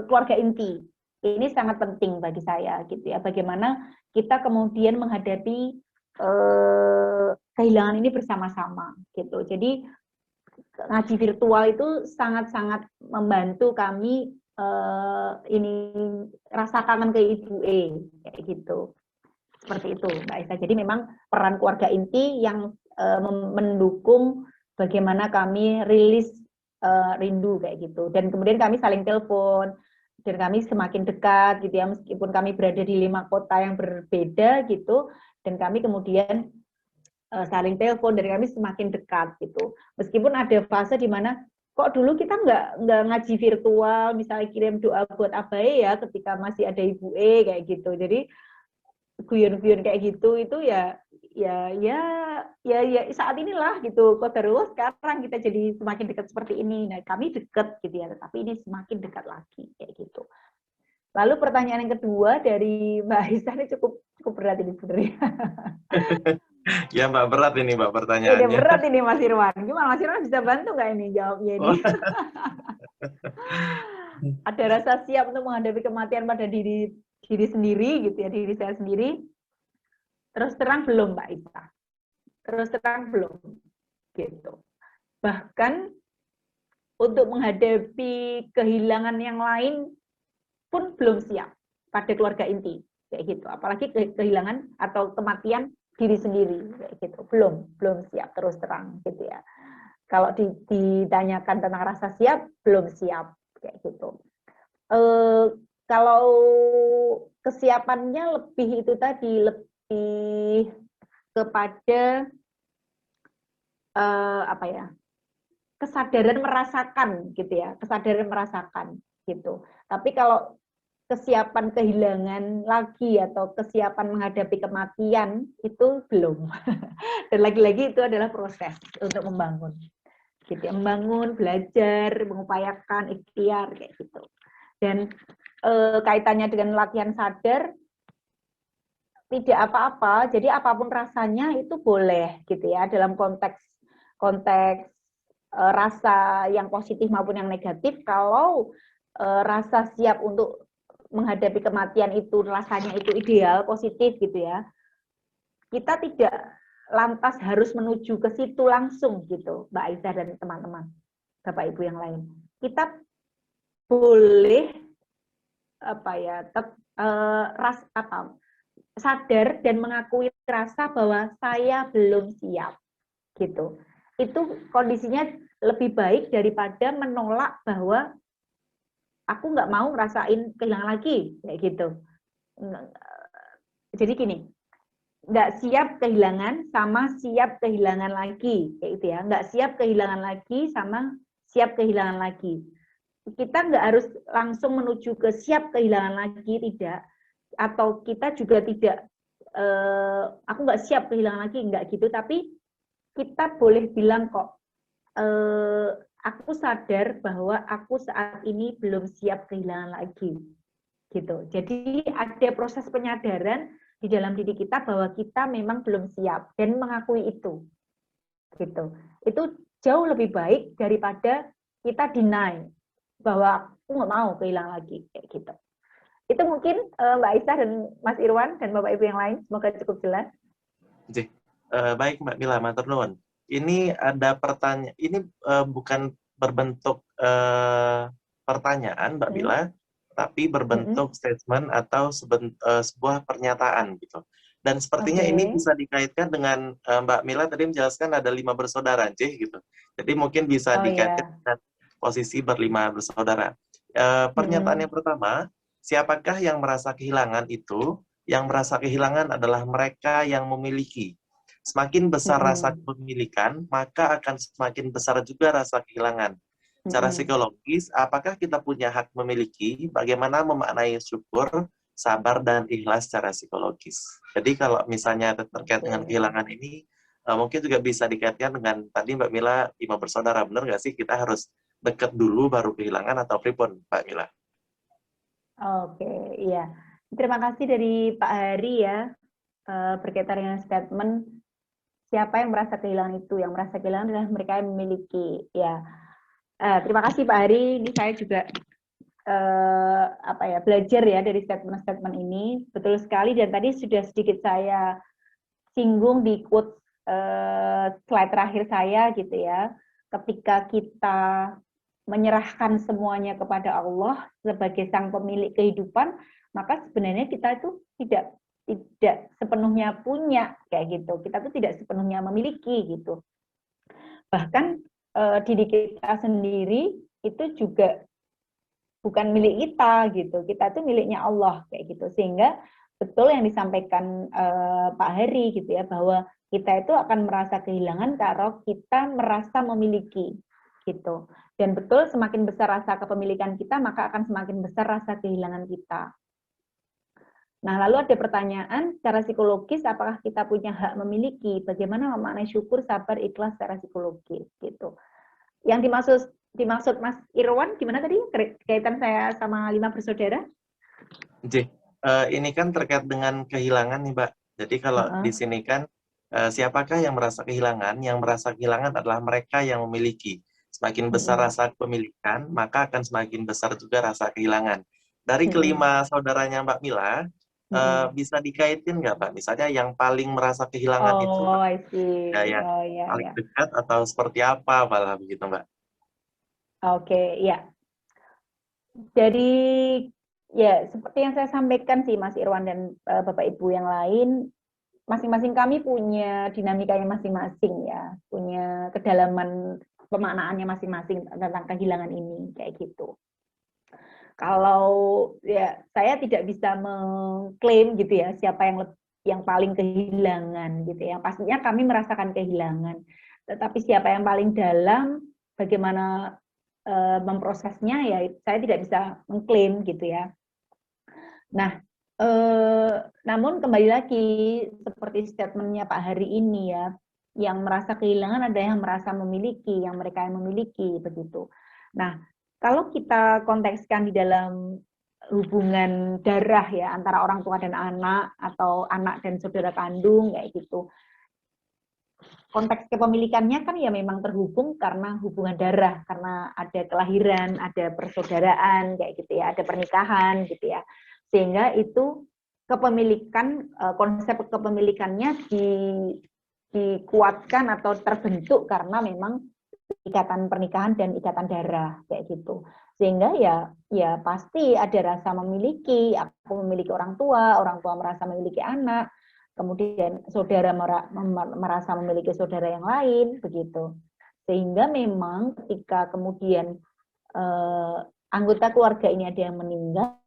[SPEAKER 2] keluarga inti ini sangat penting bagi saya gitu ya. Bagaimana kita kemudian menghadapi kehilangan ini bersama-sama gitu. Jadi ngaji virtual itu sangat-sangat membantu kami ini rasa kangen ke ibu kayak gitu, seperti itu Mbak Aisyah. Jadi memang peran keluarga inti yang mendukung bagaimana kami rilis rindu kayak gitu, dan kemudian kami saling telepon dan kami semakin dekat gitu ya, meskipun kami berada di 5 kota yang berbeda gitu, dan kami kemudian saling telepon dan kami semakin dekat gitu, meskipun ada fase di mana kok dulu kita nggak ngaji virtual, misalnya kirim doa buat Abae ya ketika masih ada Ibu kayak gitu. Jadi guyon-guyon kayak gitu itu ya saat inilah gitu. Kok terus sekarang kita jadi semakin dekat seperti ini. Nah, kami dekat gitu ya, tapi ini semakin dekat lagi kayak gitu. Lalu pertanyaan yang kedua dari Mbak Aisyah ini cukup berat ini sebenarnya.
[SPEAKER 1] Ya Mbak, berat ini Mbak pertanyaannya.
[SPEAKER 2] Udah berat ini Mas Irwan. Gimana Mas Irwan bisa bantu nggak ini jawabnya ini? Ada rasa siap untuk menghadapi kematian pada diri sendiri gitu ya, diri saya sendiri. Terus terang belum Mbak Ita. Terus terang belum gitu. Bahkan untuk menghadapi kehilangan yang lain pun belum siap pada keluarga inti kayak gitu. Apalagi kehilangan atau kematian diri sendiri kayak gitu, belum siap terus terang gitu ya. Kalau ditanyakan tentang rasa siap, belum siap kayak gitu. Kalau kesiapannya lebih itu tadi, lebih kepada apa ya, kesadaran merasakan gitu ya, kesadaran merasakan gitu. Tapi kalau kesiapan kehilangan lagi atau kesiapan menghadapi kematian itu belum. Dan lagi-lagi itu adalah proses untuk membangun. Gitu ya, membangun, belajar, mengupayakan, ikhtiar kayak gitu. Dan kaitannya dengan latihan sadar tidak apa-apa. Jadi apapun rasanya itu boleh gitu ya, dalam konteks rasa yang positif maupun yang negatif. Kalau rasa siap untuk menghadapi kematian itu rasanya itu ideal, positif gitu ya, kita tidak lantas harus menuju ke situ langsung gitu, Mbak Aisyah dan teman-teman, Bapak Ibu yang lain. Kita boleh sadar dan mengakui rasa bahwa saya belum siap gitu. Itu kondisinya lebih baik daripada menolak bahwa aku nggak mau ngerasain kehilangan lagi kayak gitu. Jadi gini, nggak siap kehilangan sama siap kehilangan lagi kayak gitu ya. Nggak siap kehilangan lagi sama siap kehilangan lagi. Kita nggak harus langsung menuju ke siap kehilangan lagi, tidak. Atau kita juga tidak aku nggak siap kehilangan lagi, nggak gitu. Tapi kita boleh bilang kok, aku sadar bahwa aku saat ini belum siap kehilangan lagi, gitu. Jadi ada proses penyadaran di dalam diri kita bahwa kita memang belum siap dan mengakui itu, gitu. Itu jauh lebih baik daripada kita deny bahwa aku nggak mau kehilangan lagi, kayak gitu. Itu mungkin Mbak Aisyah dan Mas Irwan dan Bapak Ibu yang lain, semoga cukup jelas.
[SPEAKER 1] Baik Mbak Mila, matur nuwun. Ini ada pertanyaan, ini bukan berbentuk pertanyaan Mbak Mila, tapi berbentuk statement atau sebuah pernyataan gitu. Dan sepertinya ini bisa dikaitkan dengan Mbak Mila tadi menjelaskan ada 5 bersaudara, gitu. Jadi mungkin bisa dikaitkan dengan posisi berlima bersaudara. Pernyataan yang pertama, siapakah yang merasa kehilangan itu? Yang merasa kehilangan adalah mereka yang memiliki. Semakin besar rasa kepemilikan, maka akan semakin besar juga rasa kehilangan. Secara psikologis, apakah kita punya hak memiliki? Bagaimana memaknai syukur, sabar, dan ikhlas secara psikologis? Jadi kalau misalnya terkait dengan kehilangan ini, mungkin juga bisa dikaitkan dengan tadi Mbak Mila, 5 bersaudara. Benar nggak sih kita harus dekat dulu baru kehilangan atau pripun, Mbak Mila?
[SPEAKER 2] Oke, iya. Terima kasih dari Pak Hari ya, berkaitan dengan statement siapa yang merasa kehilangan itu. Yang merasa kehilangan adalah mereka yang memiliki. Ya, terima kasih Pak Hari. Ini saya juga belajar ya dari statement-statement ini. Betul sekali, dan tadi sudah sedikit saya singgung di quote slide terakhir saya gitu ya. Ketika kita menyerahkan semuanya kepada Allah sebagai sang pemilik kehidupan, maka sebenarnya kita itu tidak sepenuhnya punya kayak gitu. Kita tuh tidak sepenuhnya memiliki gitu. Bahkan diri kita sendiri itu juga bukan milik kita gitu. Kita itu miliknya Allah kayak gitu. Sehingga betul yang disampaikan Pak Hari gitu ya, bahwa kita itu akan merasa kehilangan kalau kita merasa memiliki gitu. Dan betul, semakin besar rasa kepemilikan kita, maka akan semakin besar rasa kehilangan kita. Nah, lalu ada pertanyaan secara psikologis, apakah kita punya hak memiliki? Bagaimana memaknai syukur, sabar, ikhlas secara psikologis gitu. Yang dimaksud Mas Irwan gimana tadi kaitan saya sama 5 bersaudara?
[SPEAKER 1] Ini kan terkait dengan kehilangan nih, Mbak. Jadi kalau di sini kan siapakah yang merasa kehilangan? Yang merasa kehilangan adalah mereka yang memiliki. Semakin besar rasa kepemilikan, maka akan semakin besar juga rasa kehilangan. Dari kelima saudaranya Mbak Mila, bisa dikaitin nggak, Mbak? Misalnya yang paling merasa kehilangan itu yang paling dekat atau seperti apa, malah begitu, Mbak?
[SPEAKER 2] Oke, ya. Jadi ya seperti yang saya sampaikan sih Mas Irwan dan Bapak Ibu yang lain, masing-masing kami punya dinamikanya masing-masing ya, punya kedalaman pemaknaannya masing-masing tentang kehilangan ini kayak gitu. Kalau ya saya tidak bisa mengklaim gitu ya siapa yang paling kehilangan gitu ya. Pastinya kami merasakan kehilangan. Tetapi siapa yang paling dalam, bagaimana memprosesnya ya saya tidak bisa mengklaim gitu ya. Nah, namun kembali lagi seperti statementnya Pak Hari ini ya, yang merasa kehilangan ada yang merasa memiliki, yang mereka yang memiliki begitu. Nah, kalau kita kontekskan di dalam hubungan darah ya antara orang tua dan anak atau anak dan saudara kandung kayak gitu. Konteks kepemilikannya kan ya memang terhubung karena hubungan darah, karena ada kelahiran, ada persaudaraan kayak gitu ya, ada pernikahan gitu ya. Sehingga itu kepemilikan, konsep kepemilikannya dikuatkan atau terbentuk karena memang ikatan pernikahan dan ikatan darah kayak gitu. Sehingga ya pasti ada rasa memiliki, aku memiliki orang tua merasa memiliki anak, kemudian saudara merasa memiliki saudara yang lain begitu. Sehingga memang ketika kemudian anggota keluarga ini ada yang meninggal,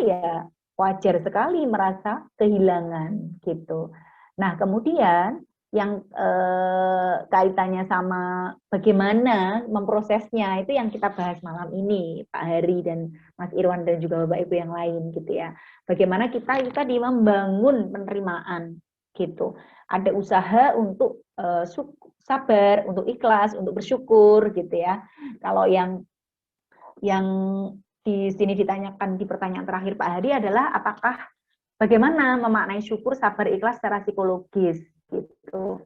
[SPEAKER 2] ya wajar sekali merasa kehilangan gitu. Nah, kemudian yang kaitannya sama bagaimana memprosesnya itu yang kita bahas malam ini, Pak Hari dan Mas Irwan dan juga Bapak Ibu yang lain gitu ya. Bagaimana kita tadi membangun penerimaan gitu. Ada usaha untuk sabar, untuk ikhlas, untuk bersyukur gitu ya. Kalau yang di sini ditanyakan di pertanyaan terakhir Pak Hari adalah apakah bagaimana memaknai syukur, sabar, ikhlas secara psikologis gitu.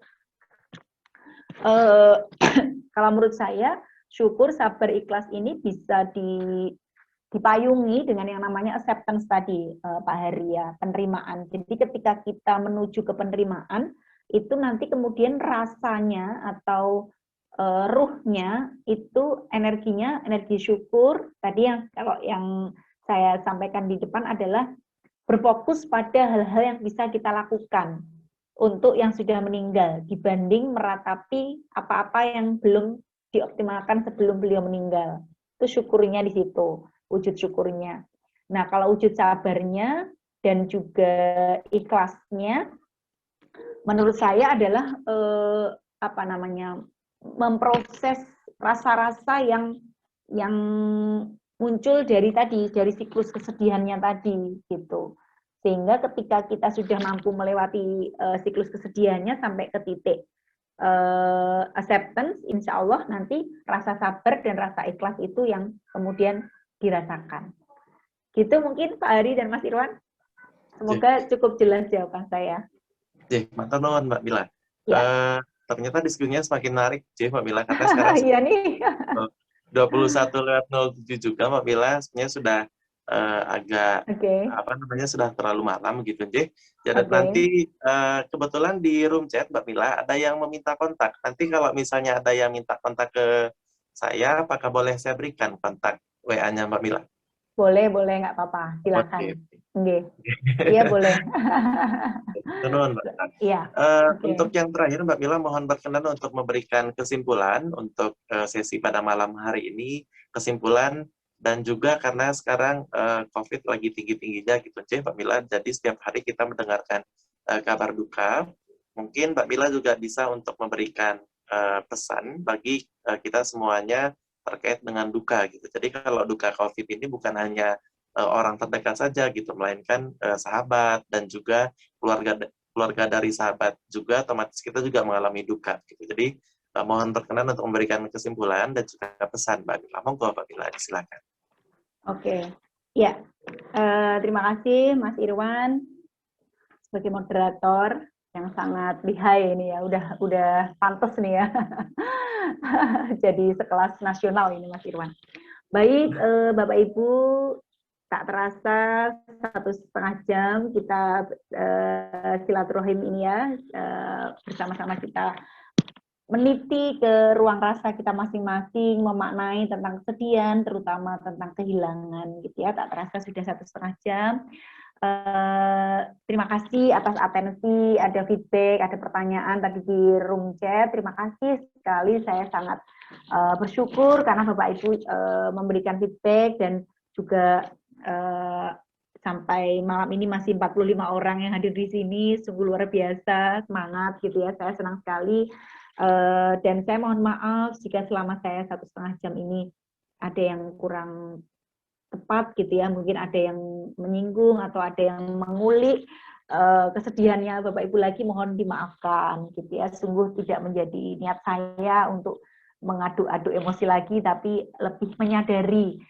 [SPEAKER 2] Kalau menurut saya syukur, sabar, ikhlas ini bisa dipayungi dengan yang namanya acceptance tadi Pak Hari ya, penerimaan. Jadi ketika kita menuju ke penerimaan itu nanti kemudian rasanya atau ruhnya itu energinya, energi syukur tadi yang kalau yang saya sampaikan di depan adalah berfokus pada hal-hal yang bisa kita lakukan untuk yang sudah meninggal dibanding meratapi apa-apa yang belum dioptimalkan sebelum beliau meninggal. Itu syukurnya di situ. wujud syukurnya. Nah, kalau wujud sabarnya dan juga ikhlasnya, menurut saya adalah memproses rasa-rasa yang muncul dari siklus kesedihannya tadi gitu. Sehingga ketika kita sudah mampu melewati siklus kesedihannya sampai ke titik acceptance, insya Allah nanti rasa sabar dan rasa ikhlas itu yang kemudian dirasakan. Gitu mungkin Pak Hari dan Mas Irwan. Semoga cukup jelas jawaban saya.
[SPEAKER 1] Mantap nuwun Mbak Mila.
[SPEAKER 2] Ya.
[SPEAKER 1] Ternyata diskusinya semakin menarik, Mbak Mila. Karena sekarang
[SPEAKER 2] Iya nih.
[SPEAKER 1] 21.07 juga Mbak Mila, sebenarnya sudah agak sudah terlalu malam gitu, Jadi nanti kebetulan di room chat Mbak Mila ada yang meminta kontak. Nanti kalau misalnya ada yang minta kontak ke saya, apakah boleh saya berikan kontak WA-nya Mbak Mila?
[SPEAKER 2] Boleh, nggak apa-apa. Silakan.
[SPEAKER 1] Oke.
[SPEAKER 2] Iya boleh.
[SPEAKER 1] Iya. Untuk yang terakhir Mbak Mila mohon berkenan untuk memberikan kesimpulan untuk sesi pada malam hari ini, kesimpulan dan juga karena sekarang COVID lagi tinggi-tingginya gitu Mbak Mila, jadi setiap hari kita mendengarkan kabar duka, mungkin Mbak Mila juga bisa untuk memberikan pesan bagi kita semuanya terkait dengan duka gitu. Jadi kalau duka COVID ini bukan hanya orang terdekat saja gitu, melainkan sahabat dan juga keluarga dari sahabat juga, otomatis kita juga mengalami duka gitu. Jadi mohon berkenan untuk memberikan kesimpulan dan juga pesan Mbak Mila. Monggo Mbak Mila, silakan.
[SPEAKER 2] Oke. Ya. Terima kasih Mas Irwan sebagai moderator yang sangat lihai ini ya, udah pantas nih ya. Jadi sekelas nasional ini Mas Irwan. Baik, Bapak Ibu, tak terasa 1,5 jam kita silaturahim ini ya, bersama-sama kita meniti ke ruang rasa kita masing-masing, memaknai tentang kesedihan, terutama tentang kehilangan gitu ya. Tak terasa sudah 1,5 jam. Terima kasih atas atensi, ada feedback, ada pertanyaan tadi di room chat. Terima kasih sekali, saya sangat bersyukur karena Bapak Ibu memberikan feedback dan juga sampai malam ini masih 45 orang yang hadir di sini, sungguh luar biasa, semangat gitu ya, saya senang sekali. Dan saya mohon maaf jika selama saya 1,5 jam ini ada yang kurang tepat gitu ya, mungkin ada yang menyinggung atau ada yang mengulik kesedihannya Bapak Ibu lagi, mohon dimaafkan gitu ya. Sungguh tidak menjadi niat saya untuk mengaduk-aduk emosi lagi, tapi lebih menyadari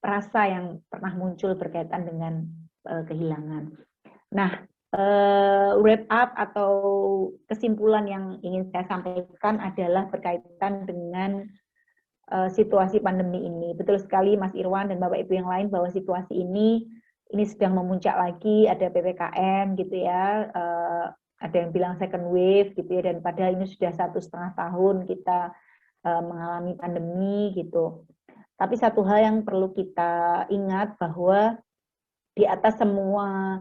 [SPEAKER 2] rasa yang pernah muncul berkaitan dengan kehilangan. Nah, wrap up atau kesimpulan yang ingin saya sampaikan adalah berkaitan dengan situasi pandemi ini. Betul sekali Mas Irwan dan Bapak Ibu yang lain bahwa situasi ini sedang memuncak lagi, ada PPKM gitu ya, ada yang bilang second wave gitu ya, dan padahal ini sudah 1,5 tahun kita mengalami pandemi gitu. Tapi satu hal yang perlu kita ingat bahwa di atas semua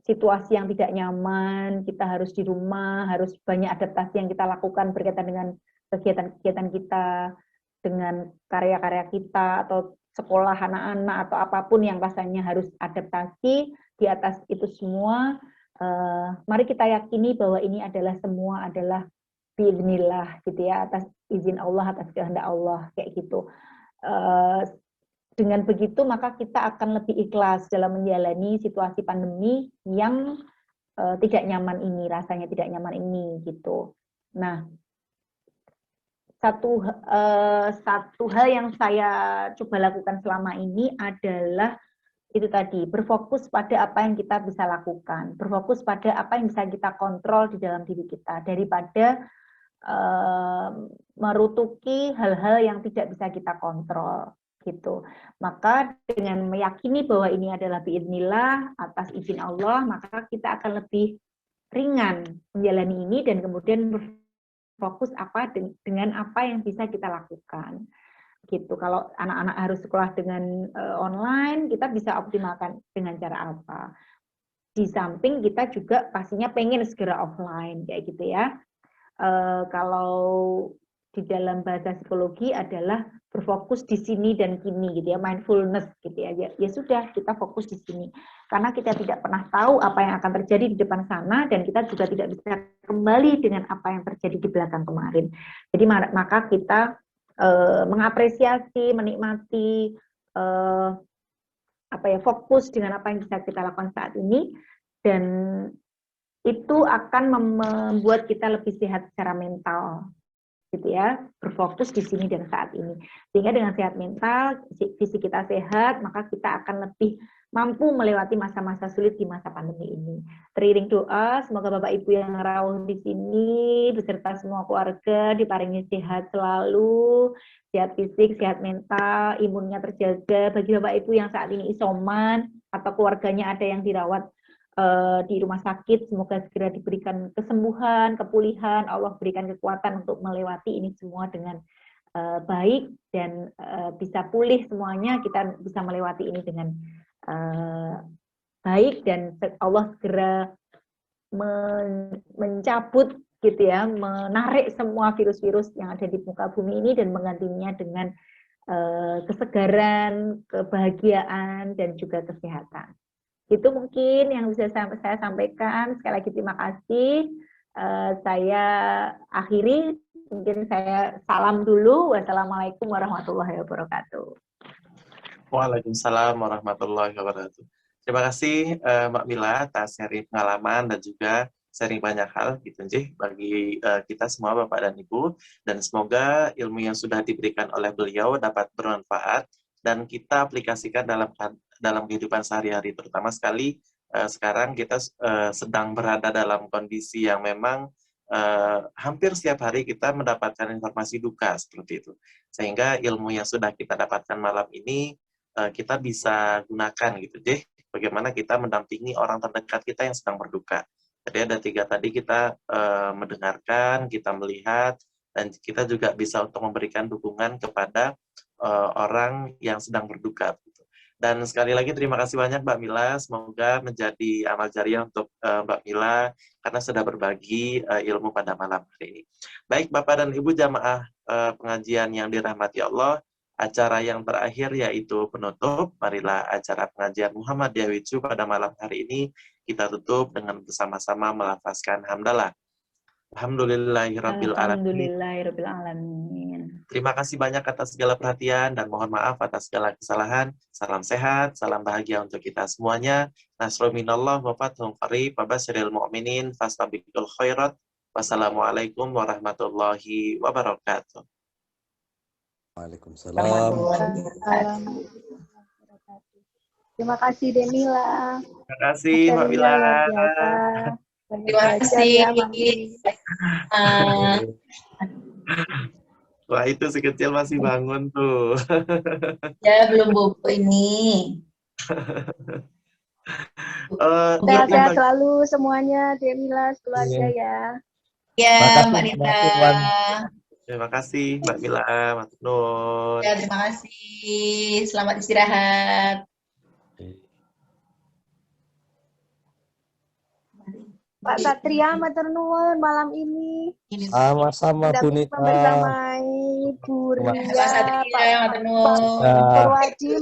[SPEAKER 2] situasi yang tidak nyaman, kita harus di rumah, harus banyak adaptasi yang kita lakukan berkaitan dengan kegiatan-kegiatan kita, dengan karya-karya kita, atau sekolah anak-anak, atau apapun yang rasanya harus adaptasi. Di atas itu semua, mari kita yakini bahwa ini semua adalah biiznillah gitu ya, atas izin Allah, atas kehendak Allah, kayak gitu. Dengan begitu maka kita akan lebih ikhlas dalam menjalani situasi pandemi yang tidak nyaman ini, rasanya tidak nyaman ini gitu. Nah, satu hal yang saya coba lakukan selama ini adalah itu tadi, berfokus pada apa yang kita bisa lakukan, berfokus pada apa yang bisa kita kontrol di dalam diri kita, daripada merutuki hal-hal yang tidak bisa kita kontrol gitu. Maka dengan meyakini bahwa ini adalah biidznillah, atas izin Allah, maka kita akan lebih ringan menjalani ini dan kemudian fokus dengan apa yang bisa kita lakukan gitu. Kalau anak-anak harus sekolah dengan online, kita bisa optimalkan dengan cara apa. Di samping kita juga pastinya pengen segera offline kayak gitu ya. Kalau di dalam bahasa psikologi adalah berfokus di sini dan kini gitu ya, mindfulness gitu ya. Ya sudah, kita fokus di sini. Karena kita tidak pernah tahu apa yang akan terjadi di depan sana dan kita juga tidak bisa kembali dengan apa yang terjadi di belakang kemarin. Jadi maka kita mengapresiasi, menikmati fokus dengan apa yang bisa kita lakukan saat ini, dan itu akan membuat kita lebih sehat secara mental gitu ya, berfokus di sini dan saat ini. Sehingga dengan sehat mental, fisik kita sehat, maka kita akan lebih mampu melewati masa-masa sulit di masa pandemi ini. Teriring doa, semoga Bapak Ibu yang rawuh di sini beserta semua keluarga diparingi sehat selalu, sehat fisik, sehat mental, imunnya terjaga. Bagi Bapak Ibu yang saat ini isoman atau keluarganya ada yang dirawat di rumah sakit, semoga segera diberikan kesembuhan, kepulihan, Allah berikan kekuatan untuk melewati ini semua dengan baik dan bisa pulih semuanya, kita bisa melewati ini dengan baik dan Allah segera mencabut gitu ya, menarik semua virus-virus yang ada di muka bumi ini dan menggantinya dengan kesegaran, kebahagiaan dan juga kesehatan. Itu mungkin yang bisa saya sampaikan. Sekali lagi terima kasih. Saya akhiri, mungkin saya salam dulu. Wassalamualaikum warahmatullahi wabarakatuh.
[SPEAKER 1] Waalaikumsalam warahmatullahi wabarakatuh. Terima kasih Mbak Mila atas sharing pengalaman dan juga sharing banyak hal gitu bagi kita semua Bapak dan Ibu, dan semoga ilmu yang sudah diberikan oleh beliau dapat bermanfaat dan kita aplikasikan dalam kehidupan sehari-hari, terutama sekali sekarang kita sedang berada dalam kondisi yang memang hampir setiap hari kita mendapatkan informasi duka seperti itu, sehingga ilmu yang sudah kita dapatkan malam ini kita bisa gunakan gitu bagaimana kita mendampingi orang terdekat kita yang sedang berduka. Jadi ada 3 tadi, kita mendengarkan, kita melihat, dan kita juga bisa untuk memberikan dukungan kepada orang yang sedang berduka. Dan sekali lagi terima kasih banyak Mbak Mila, semoga menjadi amal jariah untuk Mbak Mila karena sudah berbagi ilmu pada malam hari ini. Baik Bapak dan Ibu jamaah pengajian yang dirahmati Allah, acara yang terakhir yaitu penutup. Marilah acara pengajian Muhammadiyah Wicu pada malam hari ini kita tutup dengan bersama-sama melafazkan hamdalah. Alhamdulillahirabbil alamin. Terima kasih banyak atas segala perhatian dan mohon maaf atas segala kesalahan. Salam sehat, salam bahagia untuk kita semuanya. Nasrul minallah wa fathun qarib, fabasyiril mu'minin, fastabiqul khairat. Wassalamualaikum warahmatullahi wabarakatuh.
[SPEAKER 3] Waalaikumsalam.
[SPEAKER 5] Terima kasih Demila.
[SPEAKER 1] Terima kasih Mbak Mila.
[SPEAKER 4] Terima kasih.
[SPEAKER 1] Wah itu si kecil masih bangun tuh.
[SPEAKER 4] Ya belum bobo ini.
[SPEAKER 5] Sehat-sehat selalu semuanya, Demila, keluarga ya.
[SPEAKER 4] Ya Mbak Nita.
[SPEAKER 1] Terima kasih Mbak Mila, matur nuwun.
[SPEAKER 4] Ya terima kasih. Selamat istirahat.
[SPEAKER 5] Pak Satria, matur nuwun malam ini.
[SPEAKER 3] Sama-sama Bu Nita.
[SPEAKER 5] Bersamai Bu Ria,
[SPEAKER 4] Pak Satria, matur nuwun.
[SPEAKER 5] Pak Purwaji.